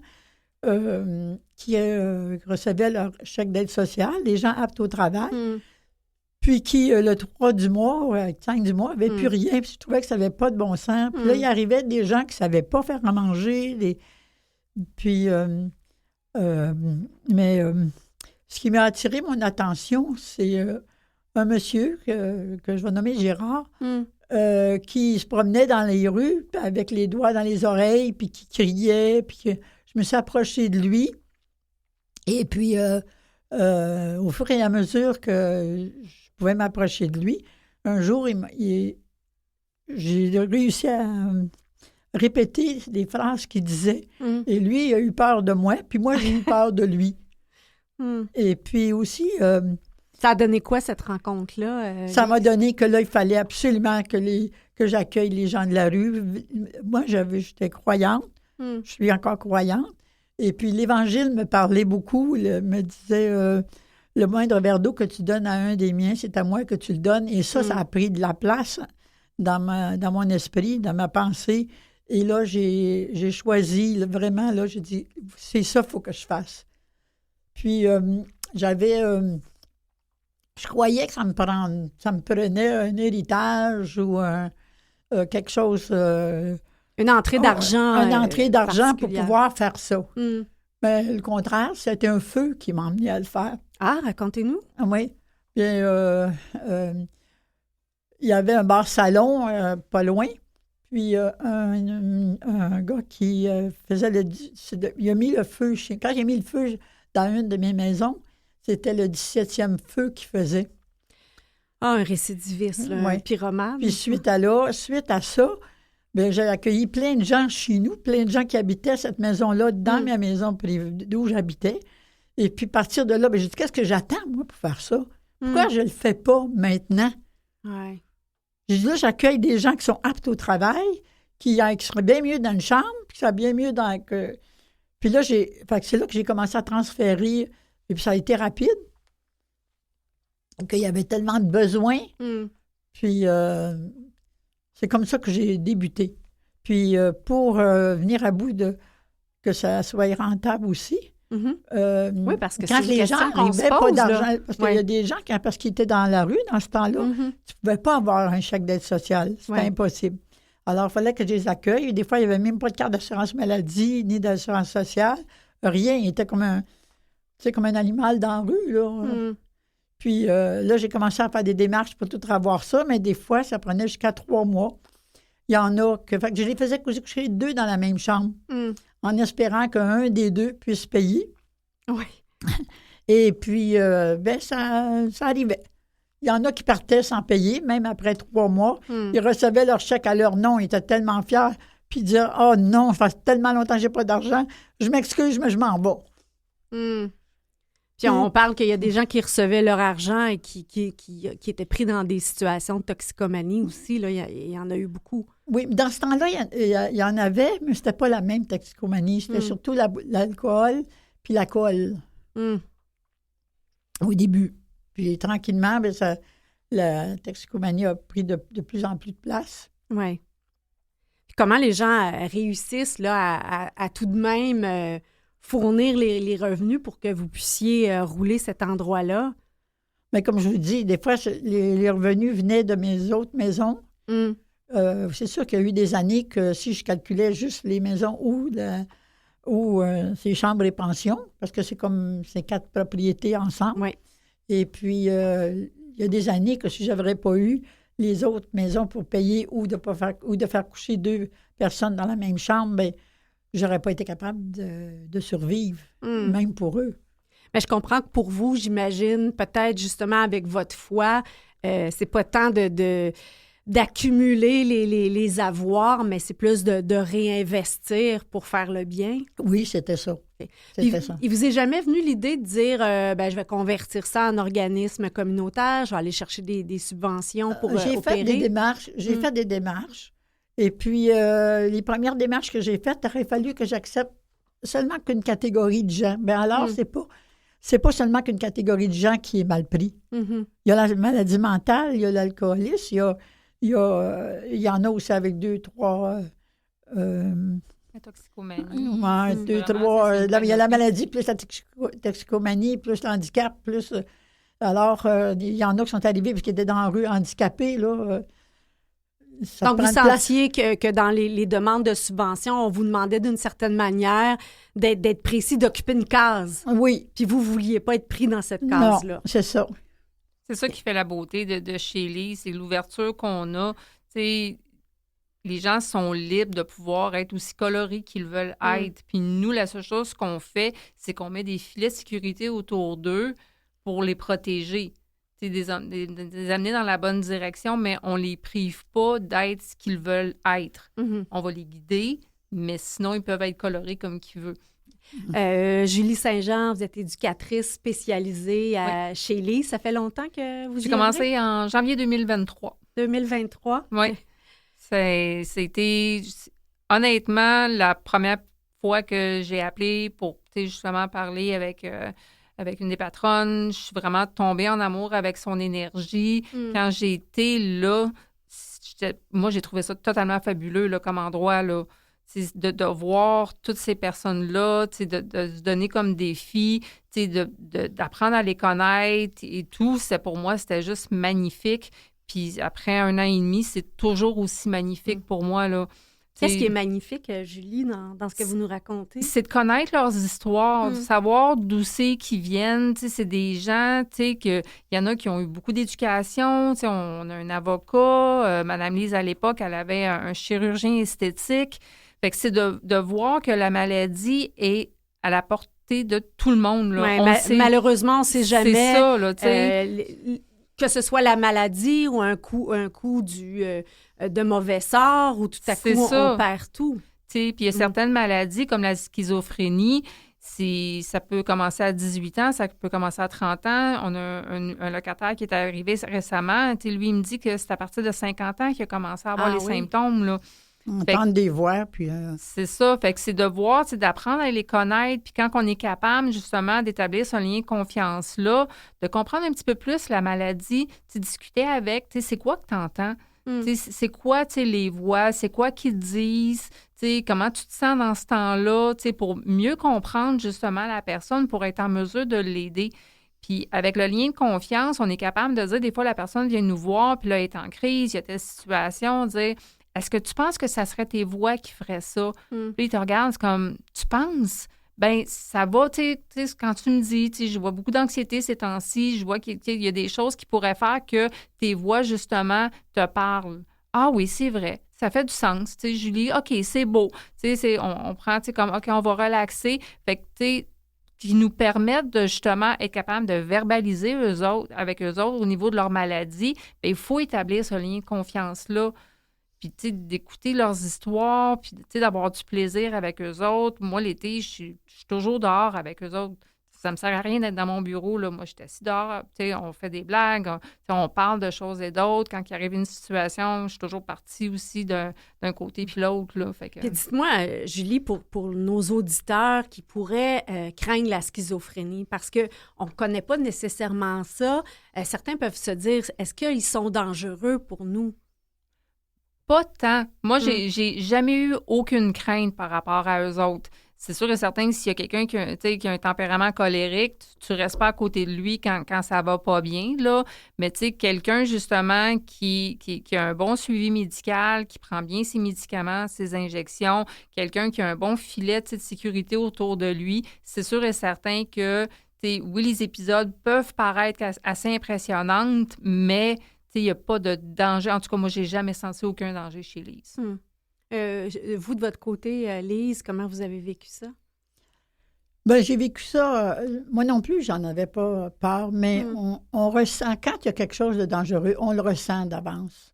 qui recevaient leur chèque d'aide sociale, des gens aptes au travail, puis qui, le 3 du mois, ou le 5 du mois, n'avaient plus rien. Puis je trouvais que ça n'avait pas de bon sens. Puis là, il arrivait des gens qui ne savaient pas faire à manger. Puis... mais ce qui m'a attiré mon attention, c'est un monsieur que je vais nommer Gérard, qui se promenait dans les rues avec les doigts dans les oreilles, puis qui criait, puis que je me suis approchée de lui. Et puis, au fur et à mesure que je pouvais m'approcher de lui, un jour, j'ai réussi à répéter des phrases qu'il disait. Et lui, il a eu peur de moi, puis moi, j'ai eu peur de lui. Et puis aussi... ça a donné quoi, cette rencontre-là? Ça m'a donné que là, il fallait absolument que j'accueille les gens de la rue. Moi, j'étais croyante. Je suis encore croyante. Et puis, l'Évangile me parlait beaucoup, me disait le moindre verre d'eau que tu donnes à un des miens, c'est à moi que tu le donnes. Et ça, ça a pris de la place dans mon esprit, dans ma pensée. Et là, j'ai choisi, vraiment, là, j'ai dit, c'est ça qu'il faut que je fasse. Puis, je croyais que ça me prenait un héritage ou quelque chose... une entrée d'argent. Une entrée d'argent pour pouvoir faire ça. Mais le contraire, c'était un feu qui m'a emmené à le faire. Ah, racontez-nous. Oui. Bien, il y avait un bar-salon pas loin. Puis un gars qui faisait il a mis le feu. Quand j'ai mis le feu dans une de mes maisons, c'était le 17e feu qu'il faisait. Ah, un récidiviste, là, un pyromane. Puis suite à ça, bien, j'ai accueilli plein de gens chez nous, plein de gens qui habitaient cette maison-là, dans ma maison privée, d'où j'habitais. Et puis, à partir de là, bien, j'ai dit, qu'est-ce que j'attends, moi, pour faire ça? Pourquoi je ne le fais pas maintenant? Ouais. J'ai dit, là, j'accueille des gens qui sont aptes au travail, qui seraient bien mieux dans une chambre, puis qui seraient bien mieux dans... Puis là, c'est là que j'ai commencé à transférer, et puis ça a été rapide, qu'il y avait tellement de besoins. Puis c'est comme ça que j'ai débuté. Puis pour venir à bout que ça soit rentable aussi, oui, parce que quand c'est les gens n'arrivaient pas d'argent, parce qu'il y a des gens, parce qu'ils étaient dans la rue dans ce temps-là, tu ne pouvais pas avoir un chèque d'aide sociale. C'était impossible. Alors, il fallait que je les accueille. Des fois, il n'y avait même pas de carte d'assurance maladie ni d'assurance sociale. Rien. Il était comme un animal dans la rue, là. Puis là, j'ai commencé à faire des démarches pour tout avoir ça, mais des fois, ça prenait jusqu'à 3 mois. Il y en a que... Fait que je les faisais coucher 2 dans la même chambre, en espérant qu'un des 2 puisse payer. Oui. Et puis, ça arrivait. Il y en a qui partaient sans payer, même après 3 mois. Ils recevaient leur chèque à leur nom. Ils étaient tellement fiers. Puis ils disaient, « Oh non, ça fait tellement longtemps que je n'ai pas d'argent. Je m'excuse, mais je m'en vais. » Puis on parle qu'il y a des gens qui recevaient leur argent et qui étaient pris dans des situations de toxicomanie aussi. Là. Il y en a eu beaucoup. Oui, dans ce temps-là, il y en avait, mais c'était pas la même toxicomanie. C'était surtout l'alcool puis la colle. Au début. Puis tranquillement, bien, la toxicomanie a pris de plus en plus de place. Oui. Puis comment les gens réussissent là, à tout de même fournir les revenus pour que vous puissiez rouler cet endroit-là? Mais comme je vous dis, des fois, les revenus venaient de mes autres maisons. C'est sûr qu'il y a eu des années que si je calculais juste les maisons ou ces chambres et pensions, parce que c'est 4 propriétés ensemble. Oui. Et puis, il y a des années que si je n'avais pas eu les autres maisons pour payer ou de faire coucher 2 personnes dans la même chambre, bien, j'aurais pas été capable de survivre, même pour eux. Mais je comprends que pour vous, j'imagine, peut-être justement avec votre foi, c'est pas tant d'accumuler les avoirs, mais c'est plus de réinvestir pour faire le bien. Oui, c'était ça. Il vous est jamais venu l'idée de dire je vais convertir ça en organisme communautaire, je vais aller chercher des subventions pour J'ai opérer? fait des démarches. Fait des démarches. Et puis, les premières démarches que j'ai faites, il aurait fallu que j'accepte seulement qu'une catégorie de gens. Bien alors, c'est pas seulement qu'une catégorie de gens qui est mal pris. Mm-hmm. Il y a la maladie mentale, il y a l'alcoolisme, il y en a aussi avec 2, 3... La toxicomanie. Ouais, 2, 3... il y a la maladie, plus la toxicomanie, plus l'handicap, plus... alors, il y en a qui sont arrivés parce qu'ils étaient dans la rue handicapés, là. Donc, vous sentiez que dans les demandes de subvention, on vous demandait d'une certaine manière d'être précis, d'occuper une case. Oui. Puis vous ne vouliez pas être pris dans cette case-là. Non, c'est ça. C'est ça qui fait la beauté de chez Lee, c'est l'ouverture qu'on a. T'sais, les gens sont libres de pouvoir être aussi colorés qu'ils veulent être. Puis nous, la seule chose qu'on fait, c'est qu'on met des filets de sécurité autour d'eux pour les protéger. Les amener dans la bonne direction, mais on les prive pas d'être ce qu'ils veulent être. Mm-hmm. On va les guider, mais sinon, ils peuvent être colorés comme qu'ils veulent. Julie Saint-Jean, vous êtes éducatrice spécialisée chez Lee. Ça fait longtemps que vous y J'ai commencé en janvier 2023. 2023? Oui. C'était honnêtement la première fois que j'ai appelé pour justement parler avec une des patronnes. Je suis vraiment tombée en amour avec son énergie. Quand j'ai été là, moi, j'ai trouvé ça totalement fabuleux là, comme endroit. Là. De voir toutes ces personnes-là, de se donner comme défi, d'apprendre à les connaître et tout. Pour moi, c'était juste magnifique. Puis après 1 an et demi, c'est toujours aussi magnifique pour moi. Là. Qu'est-ce qui est magnifique, Julie, dans ce que vous nous racontez? C'est de connaître leurs histoires, de savoir d'où c'est qu'ils viennent. C'est des gens, il y en a qui ont eu beaucoup d'éducation. On a un avocat. Madame Lise, à l'époque, elle avait un chirurgien esthétique. Fait que c'est de voir que la maladie est à la portée de tout le monde. Là. Ouais, malheureusement, on ne sait jamais. C'est ça, là, que ce soit la maladie ou un coup de mauvais sort, ou tout à coup, on perd tout. Puis il y a certaines maladies, comme la schizophrénie, ça peut commencer à 18 ans, ça peut commencer à 30 ans. On a un locataire qui est arrivé récemment. Lui, il me dit que c'est à partir de 50 ans qu'il a commencé à avoir les symptômes, là. Entendre des voix, puis... C'est ça. Fait que c'est de voir, d'apprendre à les connaître. Puis quand on est capable, justement, d'établir ce lien de confiance-là, de comprendre un petit peu plus la maladie, discuter avec, c'est quoi que tu entends? C'est quoi, les voix? C'est quoi qu'ils disent? Comment tu te sens dans ce temps-là? Pour mieux comprendre, justement, la personne, pour être en mesure de l'aider. Puis avec le lien de confiance, on est capable de dire, des fois, la personne vient nous voir, puis là, elle est en crise, il y a telle situation, dire... Est-ce que tu penses que ça serait tes voix qui feraient ça? Puis il te regarde, c'est comme, tu penses? Bien, ça va, tu sais, quand tu me dis, je vois beaucoup d'anxiété ces temps-ci, je vois qu'il y a des choses qui pourraient faire que tes voix, justement, te parlent. Ah oui, c'est vrai, ça fait du sens. Tu sais, Julie, OK, c'est beau. Tu sais, on prend, tu sais, comme, OK, on va relaxer. Fait que, tu sais, qui nous permettent de, justement, être capable de verbaliser avec eux autres au niveau de leur maladie. Bien, il faut établir ce lien de confiance-là. Puis, tu sais, d'écouter leurs histoires, puis, tu sais, d'avoir du plaisir avec eux autres. Moi, l'été, je suis toujours dehors avec eux autres. Ça me sert à rien d'être dans mon bureau, là. Moi, je suis assis dehors, tu sais, on fait des blagues, on parle de choses et d'autres. Quand il arrive une situation, je suis toujours partie aussi d'un côté puis l'autre, là. Fait que... Puis dites-moi, Julie, pour nos auditeurs qui pourraient craindre la schizophrénie, parce qu'on ne connaît pas nécessairement ça, certains peuvent se dire, est-ce qu'ils sont dangereux pour nous? Pas tant. Moi, j'ai jamais eu aucune crainte par rapport à eux autres. C'est sûr et certain que s'il y a quelqu'un qui a un tempérament colérique, tu restes pas à côté de lui quand ça va pas bien, là. Mais tu sais, quelqu'un, justement, qui a un bon suivi médical, qui prend bien ses médicaments, ses injections, quelqu'un qui a un bon filet de sécurité autour de lui, c'est sûr et certain que, oui, les épisodes peuvent paraître assez impressionnantes, mais il n'y a pas de danger. En tout cas, moi, j'ai jamais senti aucun danger chez Lise. Vous, de votre côté, Lise, comment vous avez vécu ça? Ben, j'ai vécu ça. Moi non plus, j'en avais pas peur, mais on ressent, quand il y a quelque chose de dangereux, on le ressent d'avance.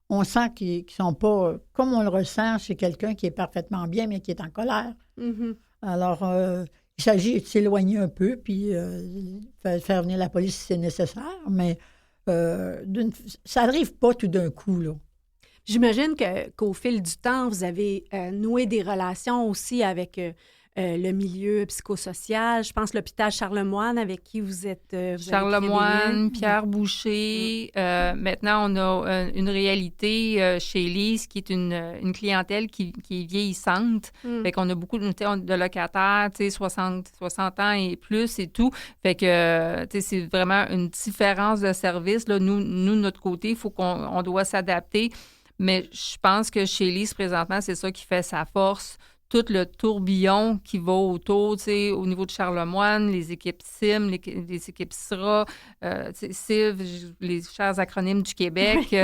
On sent qu'ils ne sont pas comme on le ressent chez quelqu'un qui est parfaitement bien, mais qui est en colère. Alors, il s'agit de s'éloigner un peu, puis faire venir la police si c'est nécessaire, mais ça n'arrive pas tout d'un coup, là. J'imagine qu'au fil du temps, vous avez noué des relations aussi avec le milieu psychosocial. Je pense l'hôpital Charlemagne avec qui vous êtes... Charlemagne, Pierre Boucher. Maintenant, on a une réalité chez Lise qui est une clientèle qui est vieillissante. Fait qu'on a beaucoup de locataires, 60 ans et plus et tout. Fait que c'est vraiment une différence de service. Là, nous, de notre côté, il faut qu'on doit s'adapter. Mais je pense que chez Lise, présentement, c'est ça qui fait sa force. Tout le tourbillon qui va autour, au niveau de Charlemagne, les équipes CIM, les équipes SRA, CIV, les chers acronymes du Québec,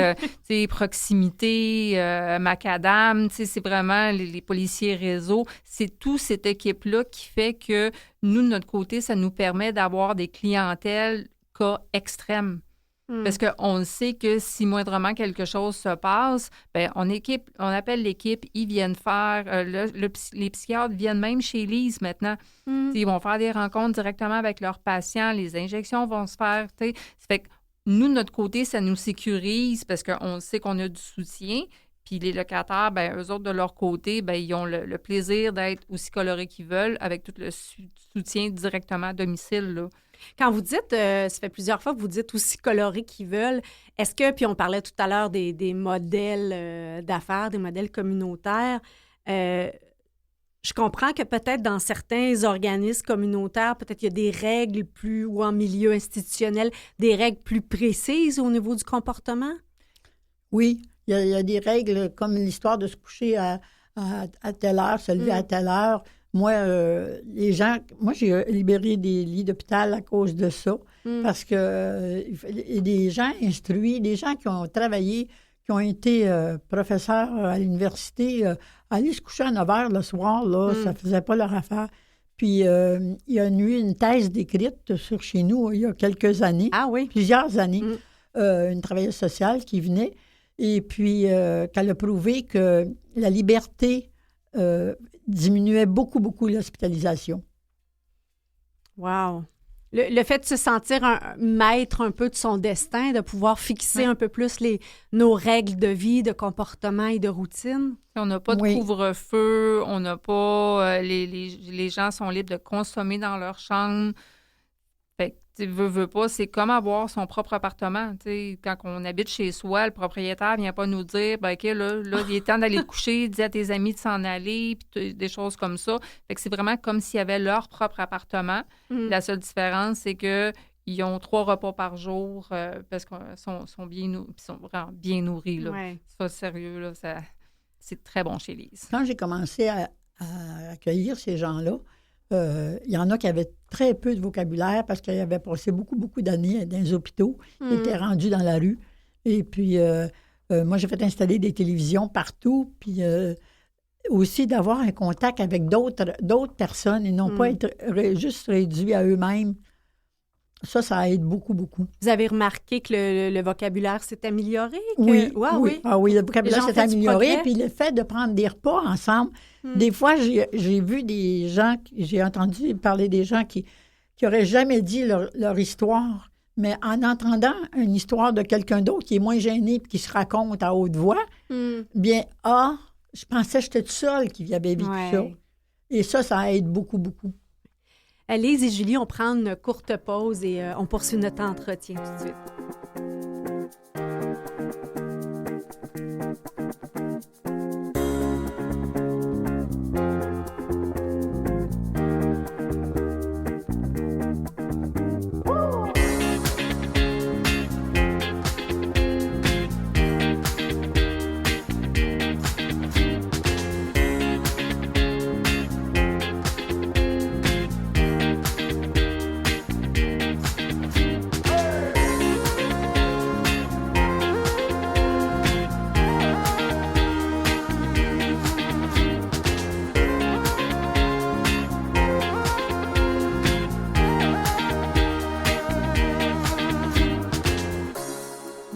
Proximité, Macadam, c'est vraiment les policiers réseau. C'est toute cette équipe-là qui fait que nous, de notre côté, ça nous permet d'avoir des clientèles cas extrêmes. Parce qu'on sait que si moindrement quelque chose se passe, bien, on appelle l'équipe, ils viennent faire, les psychiatres viennent même chez Lise maintenant. Ils vont faire des rencontres directement avec leurs patients, les injections vont se faire. Ça fait que nous, de notre côté, ça nous sécurise parce qu'on sait qu'on a du soutien. Puis les locataires, bien, eux autres, de leur côté, bien, ils ont le plaisir d'être aussi colorés qu'ils veulent avec tout le soutien directement à domicile, là. Quand vous dites, ça fait plusieurs fois que vous dites aussi colorés qu'ils veulent, est-ce que, puis on parlait tout à l'heure des modèles d'affaires, des modèles communautaires, je comprends que peut-être dans certains organismes communautaires, peut-être il y a des règles ou en milieu institutionnel, des règles plus précises au niveau du comportement? Oui, il y a des règles comme l'histoire de se coucher à telle heure, se lever à telle heure. Moi, j'ai libéré des lits d'hôpital à cause de ça, parce que des gens instruits, des gens qui ont travaillé, qui ont été professeurs à l'université, aller se coucher à 9 heures le soir, là, ça faisait pas leur affaire. Puis, il y a eu une thèse décrite sur chez nous il y a quelques années, plusieurs années, une travailleuse sociale qui venait, et puis qu'elle a prouvé que la liberté diminuait beaucoup, beaucoup l'hospitalisation. Wow! Le fait de se sentir maître un peu de son destin, de pouvoir fixer un peu plus nos règles de vie, de comportement et de routine. On n'a pas de couvre-feu, on n'a pas... les gens sont libres de consommer dans leur chambre. Fait que, tu veux pas, c'est comme avoir son propre appartement. T'sais, quand on habite chez soi, le propriétaire vient pas nous dire, ben OK, là, il est temps d'aller te coucher, dis à tes amis de s'en aller, puis des choses comme ça. Fait que c'est vraiment comme s'ils avaient leur propre appartement. La seule différence, c'est qu'ils ont 3 repas par jour parce qu'ils sont vraiment bien nourris. Là. Ouais. Ça, sérieux, là, c'est très bon chez Lise. Quand j'ai commencé à accueillir ces gens-là, il y en a qui avaient très peu de vocabulaire parce qu'ils avaient passé beaucoup, beaucoup d'années dans les hôpitaux. Ils étaient rendus dans la rue. Et puis, moi, j'ai fait installer des télévisions partout. Puis aussi d'avoir un contact avec d'autres personnes et non pas être juste réduit à eux-mêmes. Ça aide beaucoup, beaucoup. Vous avez remarqué que le vocabulaire s'est amélioré? Oui, oui. Ah oui, le vocabulaire s'est amélioré. Puis le fait de prendre des repas ensemble. Des fois, j'ai vu des gens, j'ai entendu parler des gens qui n'auraient jamais dit leur histoire. Mais en entendant une histoire de quelqu'un d'autre qui est moins gêné et qui se raconte à haute voix, bien, je pensais que j'étais toute seule qui avait vécu ça. Et ça aide beaucoup, beaucoup. Lise et Julie, on prend une courte pause et on poursuit notre entretien tout de suite.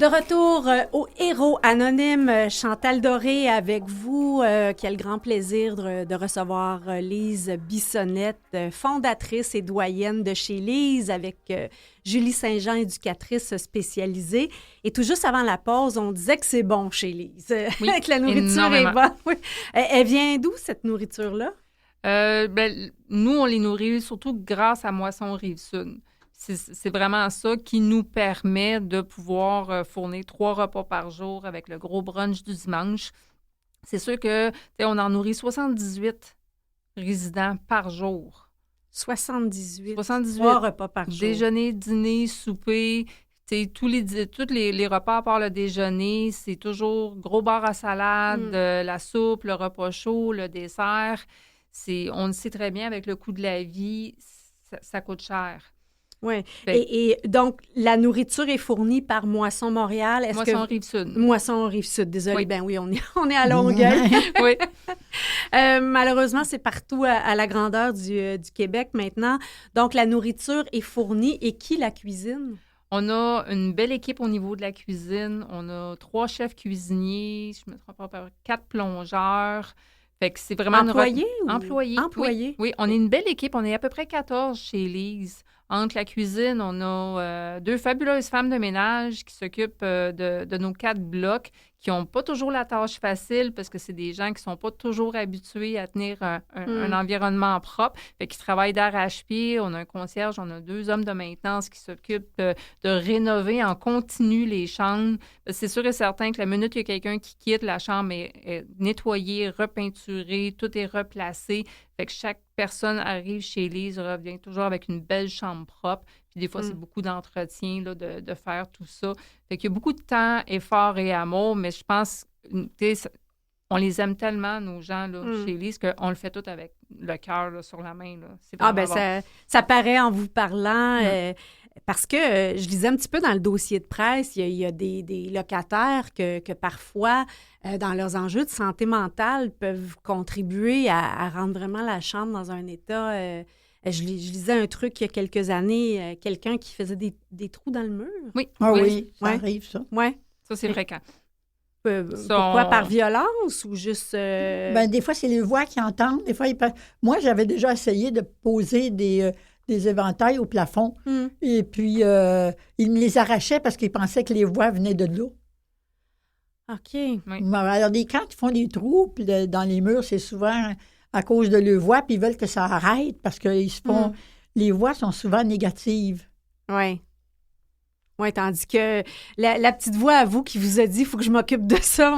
retour au Héros Anonyme, Chantal Doré avec vous, qui a le grand plaisir de recevoir Lise Bissonnette, fondatrice et doyenne de chez Lise, avec Julie Saint-Jean, éducatrice spécialisée. Et tout juste avant la pause, on disait que c'est bon chez Lise, Oui, que la nourriture est bonne. Oui. Elle vient d'où, cette nourriture-là? Nous, on les nourrit surtout grâce à Moisson Rive-Sud. C'est vraiment ça qui nous permet de pouvoir fournir 3 repas par jour avec le gros brunch du dimanche. C'est sûr que on en nourrit 78 résidents par jour. 78. 78 3 repas par jour. Déjeuner, dîner, souper. Tous les repas à part le déjeuner, c'est toujours gros bar à salade, la soupe, le repas chaud, le dessert. On le sait très bien, avec le coût de la vie, ça coûte cher. Oui. Et donc, la nourriture est fournie par Moisson Montréal. Moisson Rive-Sud. Moisson Rive-Sud, désolé. Oui. Ben oui, on est à Longueuil. Oui. Malheureusement, c'est partout à la grandeur du Québec maintenant. Donc, la nourriture est fournie. Et qui la cuisine? On a une belle équipe au niveau de la cuisine. On a 3 chefs cuisiniers, je me trompe pas, 4 plongeurs. Fait que c'est vraiment Employés? Employés. Oui, on est une belle équipe. On est à peu près 14 chez Lise. Entre la cuisine, on a 2 fabuleuses femmes de ménage qui s'occupent de nos 4 blocs, qui n'ont pas toujours la tâche facile parce que c'est des gens qui ne sont pas toujours habitués à tenir un environnement propre. Fait qu'ils travaillent d'arrache-pied. On a un concierge, on a 2 hommes de maintenance qui s'occupent de rénover en continu les chambres. C'est sûr et certain que la minute qu'il y a quelqu'un qui quitte, la chambre est nettoyée, repeinturée, tout est replacé. Fait que chaque personne arrive chez Lise, revient toujours avec une belle chambre propre. Puis des fois, c'est beaucoup d'entretien là, de faire tout ça. Fait qu'il y a beaucoup de temps, effort et amour, mais je pense, on les aime tellement, nos gens là, chez Lise, qu'on le fait tout avec le cœur là, sur la main. Là. C'est Ah, ben bon. ça paraît en vous parlant. Parce que je lisais un petit peu dans le dossier de presse, il y a des locataires que parfois, dans leurs enjeux de santé mentale, peuvent contribuer à rendre vraiment la chambre dans un état... je lisais un truc il y a quelques années, quelqu'un qui faisait des trous dans le mur. Oui. Ah oui. oui, ça Ouais. arrive, ça. Oui. Ça, c'est fréquent. Pourquoi? Par violence ou juste... Ben, des fois, c'est les voix qui entendent. Des fois, moi, j'avais déjà essayé de poser des éventails au plafond. Et puis, ils me les arrachaient parce qu'ils pensaient que les voix venaient de là. OK. Oui. Alors, quand ils font des trous puis dans les murs, c'est souvent à cause de leurs voix, puis ils veulent que ça arrête parce que les voix sont souvent négatives. Oui. Oui, tandis que la petite voix à vous qui vous a dit « il faut que je m'occupe de ça »,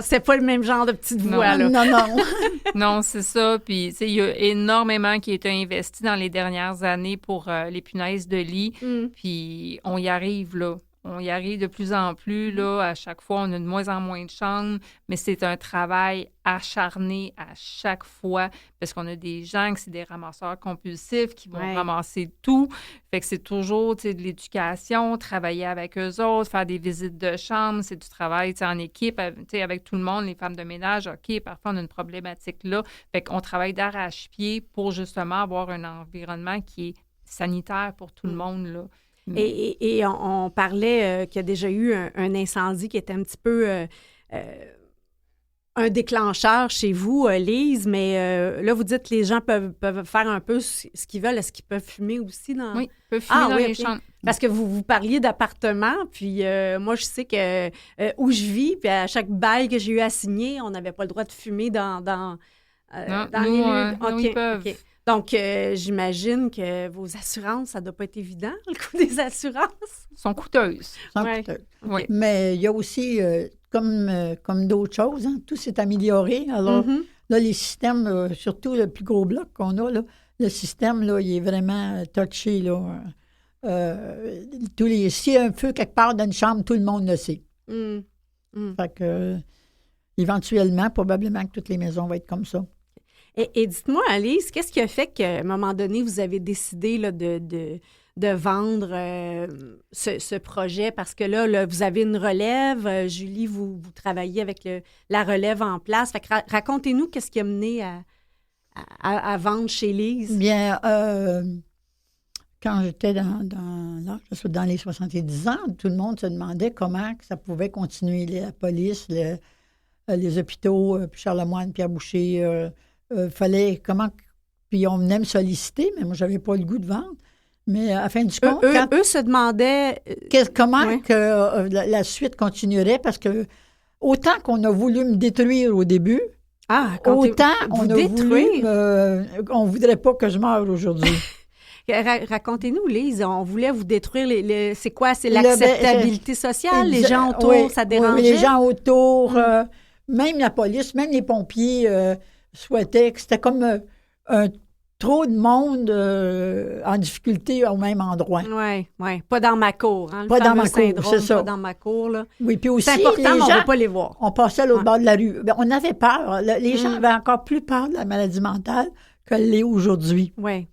c'est pas le même genre de petite voix, là. Non. Non, c'est ça. Puis, tu sais, il y a énormément qui a été investi dans les dernières années pour les punaises de lit. Puis, on y arrive, là. On y arrive de plus en plus, là. À chaque fois, on a de moins en moins de chambres, mais c'est un travail acharné à chaque fois parce qu'on a des gens qui c'est des ramasseurs compulsifs qui vont ramasser tout. Fait que c'est toujours, tu sais, de l'éducation, travailler avec eux autres, faire des visites de chambre, c'est du travail, tu sais, en équipe, tu sais, avec tout le monde, les femmes de ménage. OK, parfois, on a une problématique là. Fait qu'on travaille d'arrache-pied pour justement avoir un environnement qui est sanitaire pour tout le monde, là. Et on parlait qu'il y a déjà eu un incendie qui était un petit peu un déclencheur chez vous, Lise, mais là, vous dites que les gens peuvent faire un peu ce qu'ils veulent. Est-ce qu'ils peuvent fumer aussi dans... Oui, ils peuvent fumer dans les chambres. Parce que vous parliez d'appartement, puis moi, je sais que où je vis, puis à chaque bail que j'ai eu à signer, on n'avait pas le droit de fumer dans les lieux. Nous, ils peuvent. OK. Donc, j'imagine que vos assurances, ça ne doit pas être évident, le coût des assurances. Sont coûteuses. Oui. Mais il y a aussi, comme d'autres choses, hein, tout s'est amélioré. Alors, là, les systèmes, surtout le plus gros bloc qu'on a, là, le système, là, il est vraiment touché, là. S'il y a un feu quelque part dans une chambre, tout le monde le sait. Fait que, éventuellement, probablement que toutes les maisons vont être comme ça. Et dites-moi, Alice, qu'est-ce qui a fait qu'à un moment donné, vous avez décidé là, de vendre ce projet? Parce que là, vous avez une relève. Julie, vous travaillez avec la relève en place. Fait que racontez-nous qu'est-ce qui a mené à vendre chez Lise. Bien, quand j'étais dans les 70 ans, tout le monde se demandait comment que ça pouvait continuer. La police, les hôpitaux, puis Charlemagne, Pierre Boucher, fallait puis on venait me solliciter, mais moi, j'avais pas le goût de vendre. Mais à la fin du compte... Eux se demandaient... comment que la suite continuerait, parce que autant qu'on a voulu me détruire au début, autant on a voulu... on voudrait pas que je meure aujourd'hui. Racontez-nous, Lise, on voulait vous détruire. C'est quoi? C'est l'acceptabilité sociale? Les gens autour, ça dérangeait? Oui, les gens autour, même la police, même les pompiers souhaitaient que c'était comme trop de monde en difficulté au même endroit. Oui. Pas dans ma cour. Hein, pas dans ma cour, c'est ça. Pas dans ma cour, là. Oui, puis aussi, c'est important, mais on ne gens, va pas les voir. On passait à l'autre bord de la rue. Ben, on avait peur. Les gens avaient encore plus peur de la maladie mentale qu'elle l'est aujourd'hui. Oui.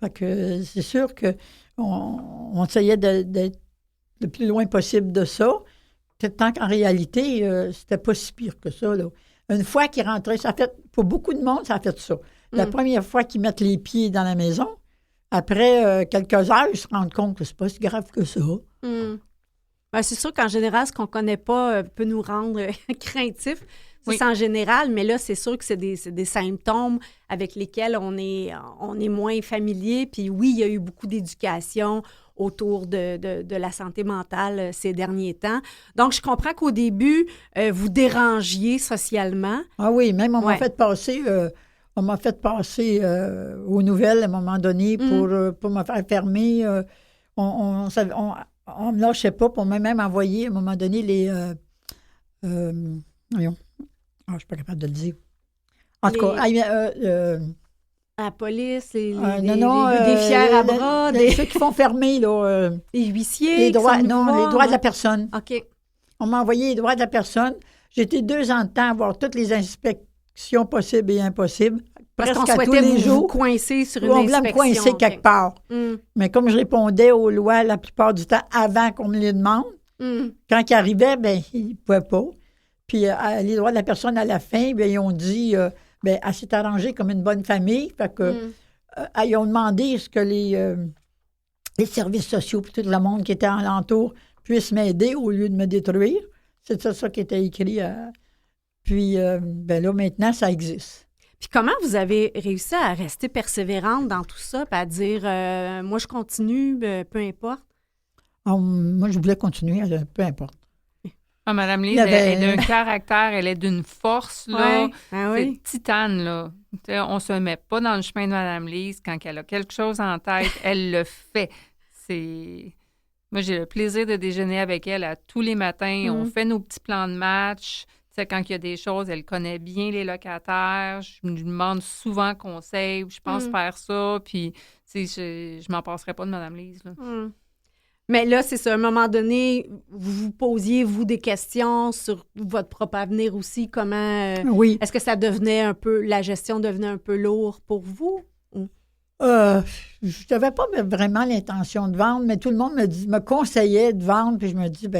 Fait que c'est sûr qu'on essayait d'être le plus loin possible de ça. Tant qu'en réalité, c'était pas si pire que ça, là. Une fois qu'ils rentraient, pour beaucoup de monde, ça a fait ça. La première fois qu'ils mettent les pieds dans la maison, après quelques heures, ils se rendent compte que c'est pas si grave que ça. Ben, c'est sûr qu'en général, ce qu'on connaît pas peut nous rendre craintifs. C'est en général, mais là, c'est sûr que c'est des symptômes avec lesquels on est moins familier. Puis oui, il y a eu beaucoup d'éducation autour de la santé mentale ces derniers temps. Donc, je comprends qu'au début, vous dérangiez socialement. Ah oui, même on m'a fait passer aux nouvelles à un moment donné pour me faire fermer. On me lâchait pas pour même envoyer à un moment donné les... voyons. Je ne suis pas capable de le dire. En tout cas, la police, les fiers à bras, ceux qui font fermer, là. Les huissiers. Les droits de la personne. OK. On m'a envoyé les droits de la personne. J'ai été 2 ans de temps à voir toutes les inspections possibles et impossibles. Parce qu'on souhaitait vous coincer sur une inspection. On voulait me coincer quelque part. Mais comme je répondais aux lois la plupart du temps avant qu'on me les demande, quand ils arrivaient, ils ne pouvaient pas. Puis les droits de la personne, à la fin, ils ont dit, elle s'est arrangée comme une bonne famille. Fait que, ils ont demandé ce que les services sociaux puis tout le monde qui était alentour puissent m'aider au lieu de me détruire. C'est ça qui était écrit. Puis là, maintenant, ça existe. Puis comment vous avez réussi à rester persévérante dans tout ça, puis à dire, moi, je continue, peu importe? Moi, je voulais continuer, peu importe. Ah, Madame Lise, elle est d'un caractère, elle est d'une force, là. Oui. C'est titane, là. On se met pas dans le chemin de Madame Lise. Quand elle a quelque chose en tête, elle le fait. Moi, j'ai le plaisir de déjeuner avec elle tous les matins. On fait nos petits plans de match. Quand il y a des choses, elle connaît bien les locataires. Je me demande souvent conseil. Je pense faire ça. Puis, je m'en passerai pas de Madame Lise, là. Mais là, c'est ça. À un moment donné, vous vous posiez, vous, des questions sur votre propre avenir aussi. Comment... oui. Est-ce que ça devenait la gestion devenait un peu lourde pour vous? Je n'avais pas vraiment l'intention de vendre, mais tout le monde me conseillait de vendre. Puis je me dis, je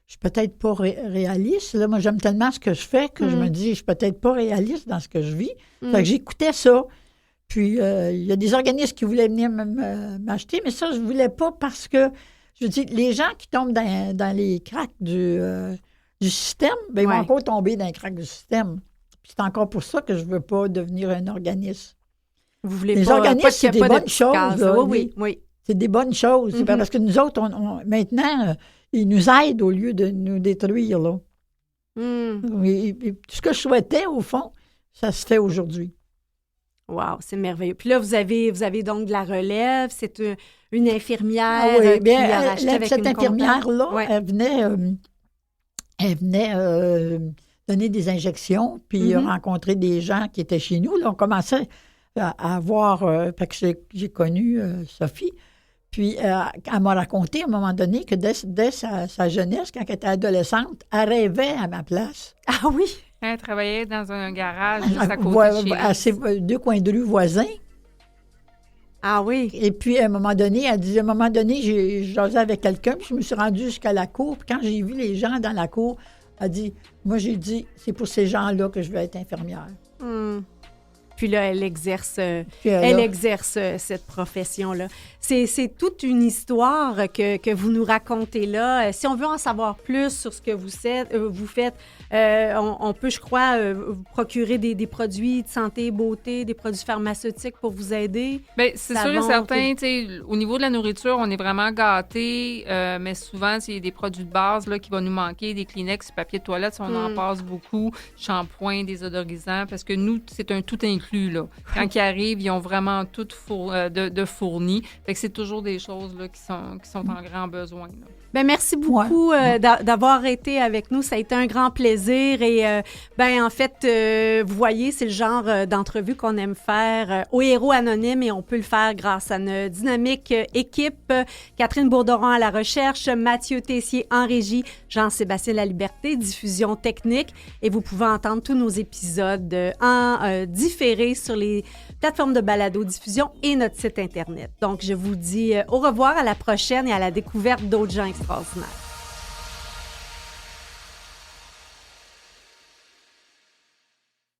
suis peut-être pas réaliste. Là, moi, j'aime tellement ce que je fais que je me dis, je suis peut-être pas réaliste dans ce que je vis. Fait que j'écoutais ça. Puis, il y a des organismes qui voulaient venir m'acheter, mais ça, je ne voulais pas parce que, je dis, les gens qui tombent dans les cracks du système, ils vont encore tomber dans les cracks du système. Puis c'est encore pour ça que je ne veux pas devenir un organisme. Vous voulez les organismes, c'est des bonnes choses. Là, oui. C'est des bonnes choses. C'est parce que nous autres, maintenant, ils nous aident au lieu de nous détruire. Là. Et tout ce que je souhaitais, au fond, ça se fait aujourd'hui. Wow, c'est merveilleux. Puis là, vous avez donc de la relève. C'est une infirmière qui a racheté avec cette infirmière-là, elle venait donner des injections puis rencontrer des gens qui étaient chez nous. Là, on commençait à avoir... fait que j'ai connu Sophie. Puis, elle m'a raconté à un moment donné que dès sa jeunesse, quand elle était adolescente, elle rêvait à ma place. Ah oui? Elle travaillait dans un garage juste à côté de chez à ces 2 coins de rue voisins. Ah oui? Et puis, à un moment donné, elle dit, j'ai jasé avec quelqu'un, puis je me suis rendue jusqu'à la cour. Puis quand j'ai vu les gens dans la cour, elle dit, moi, j'ai dit, c'est pour ces gens-là que je veux être infirmière. Puis là, elle exerce, Puis cette profession-là. C'est toute une histoire que vous nous racontez là. Si on veut en savoir plus sur ce que vous faites, on peut, je crois, vous procurer des produits de santé et beauté, des produits pharmaceutiques pour vous aider. Bien, c'est sûr et certain. Au niveau de la nourriture, on est vraiment gâtés, mais souvent, il y a des produits de base là, qui vont nous manquer, des Kleenex, papier de toilette, on en passe beaucoup, shampoing, désodorisant, parce que nous, c'est un tout inclus. Là. Quand ils arrivent, ils ont vraiment tout de fourni. Fait que c'est toujours des choses là, qui sont en grand besoin. Là. Bien, merci beaucoup d'avoir été avec nous. Ça a été un grand plaisir. Et en fait, vous voyez, c'est le genre d'entrevue qu'on aime faire aux Héros Anonymes et on peut le faire grâce à notre dynamique équipe. Catherine Bourderon à la recherche, Mathieu Tessier en régie, Jean-Sébastien Laliberté, diffusion technique. Et vous pouvez entendre tous nos épisodes en différé sur les plateformes de balado-diffusion et notre site Internet. Donc, je vous dis au revoir, à la prochaine et à la découverte d'autres gens extraordinaires.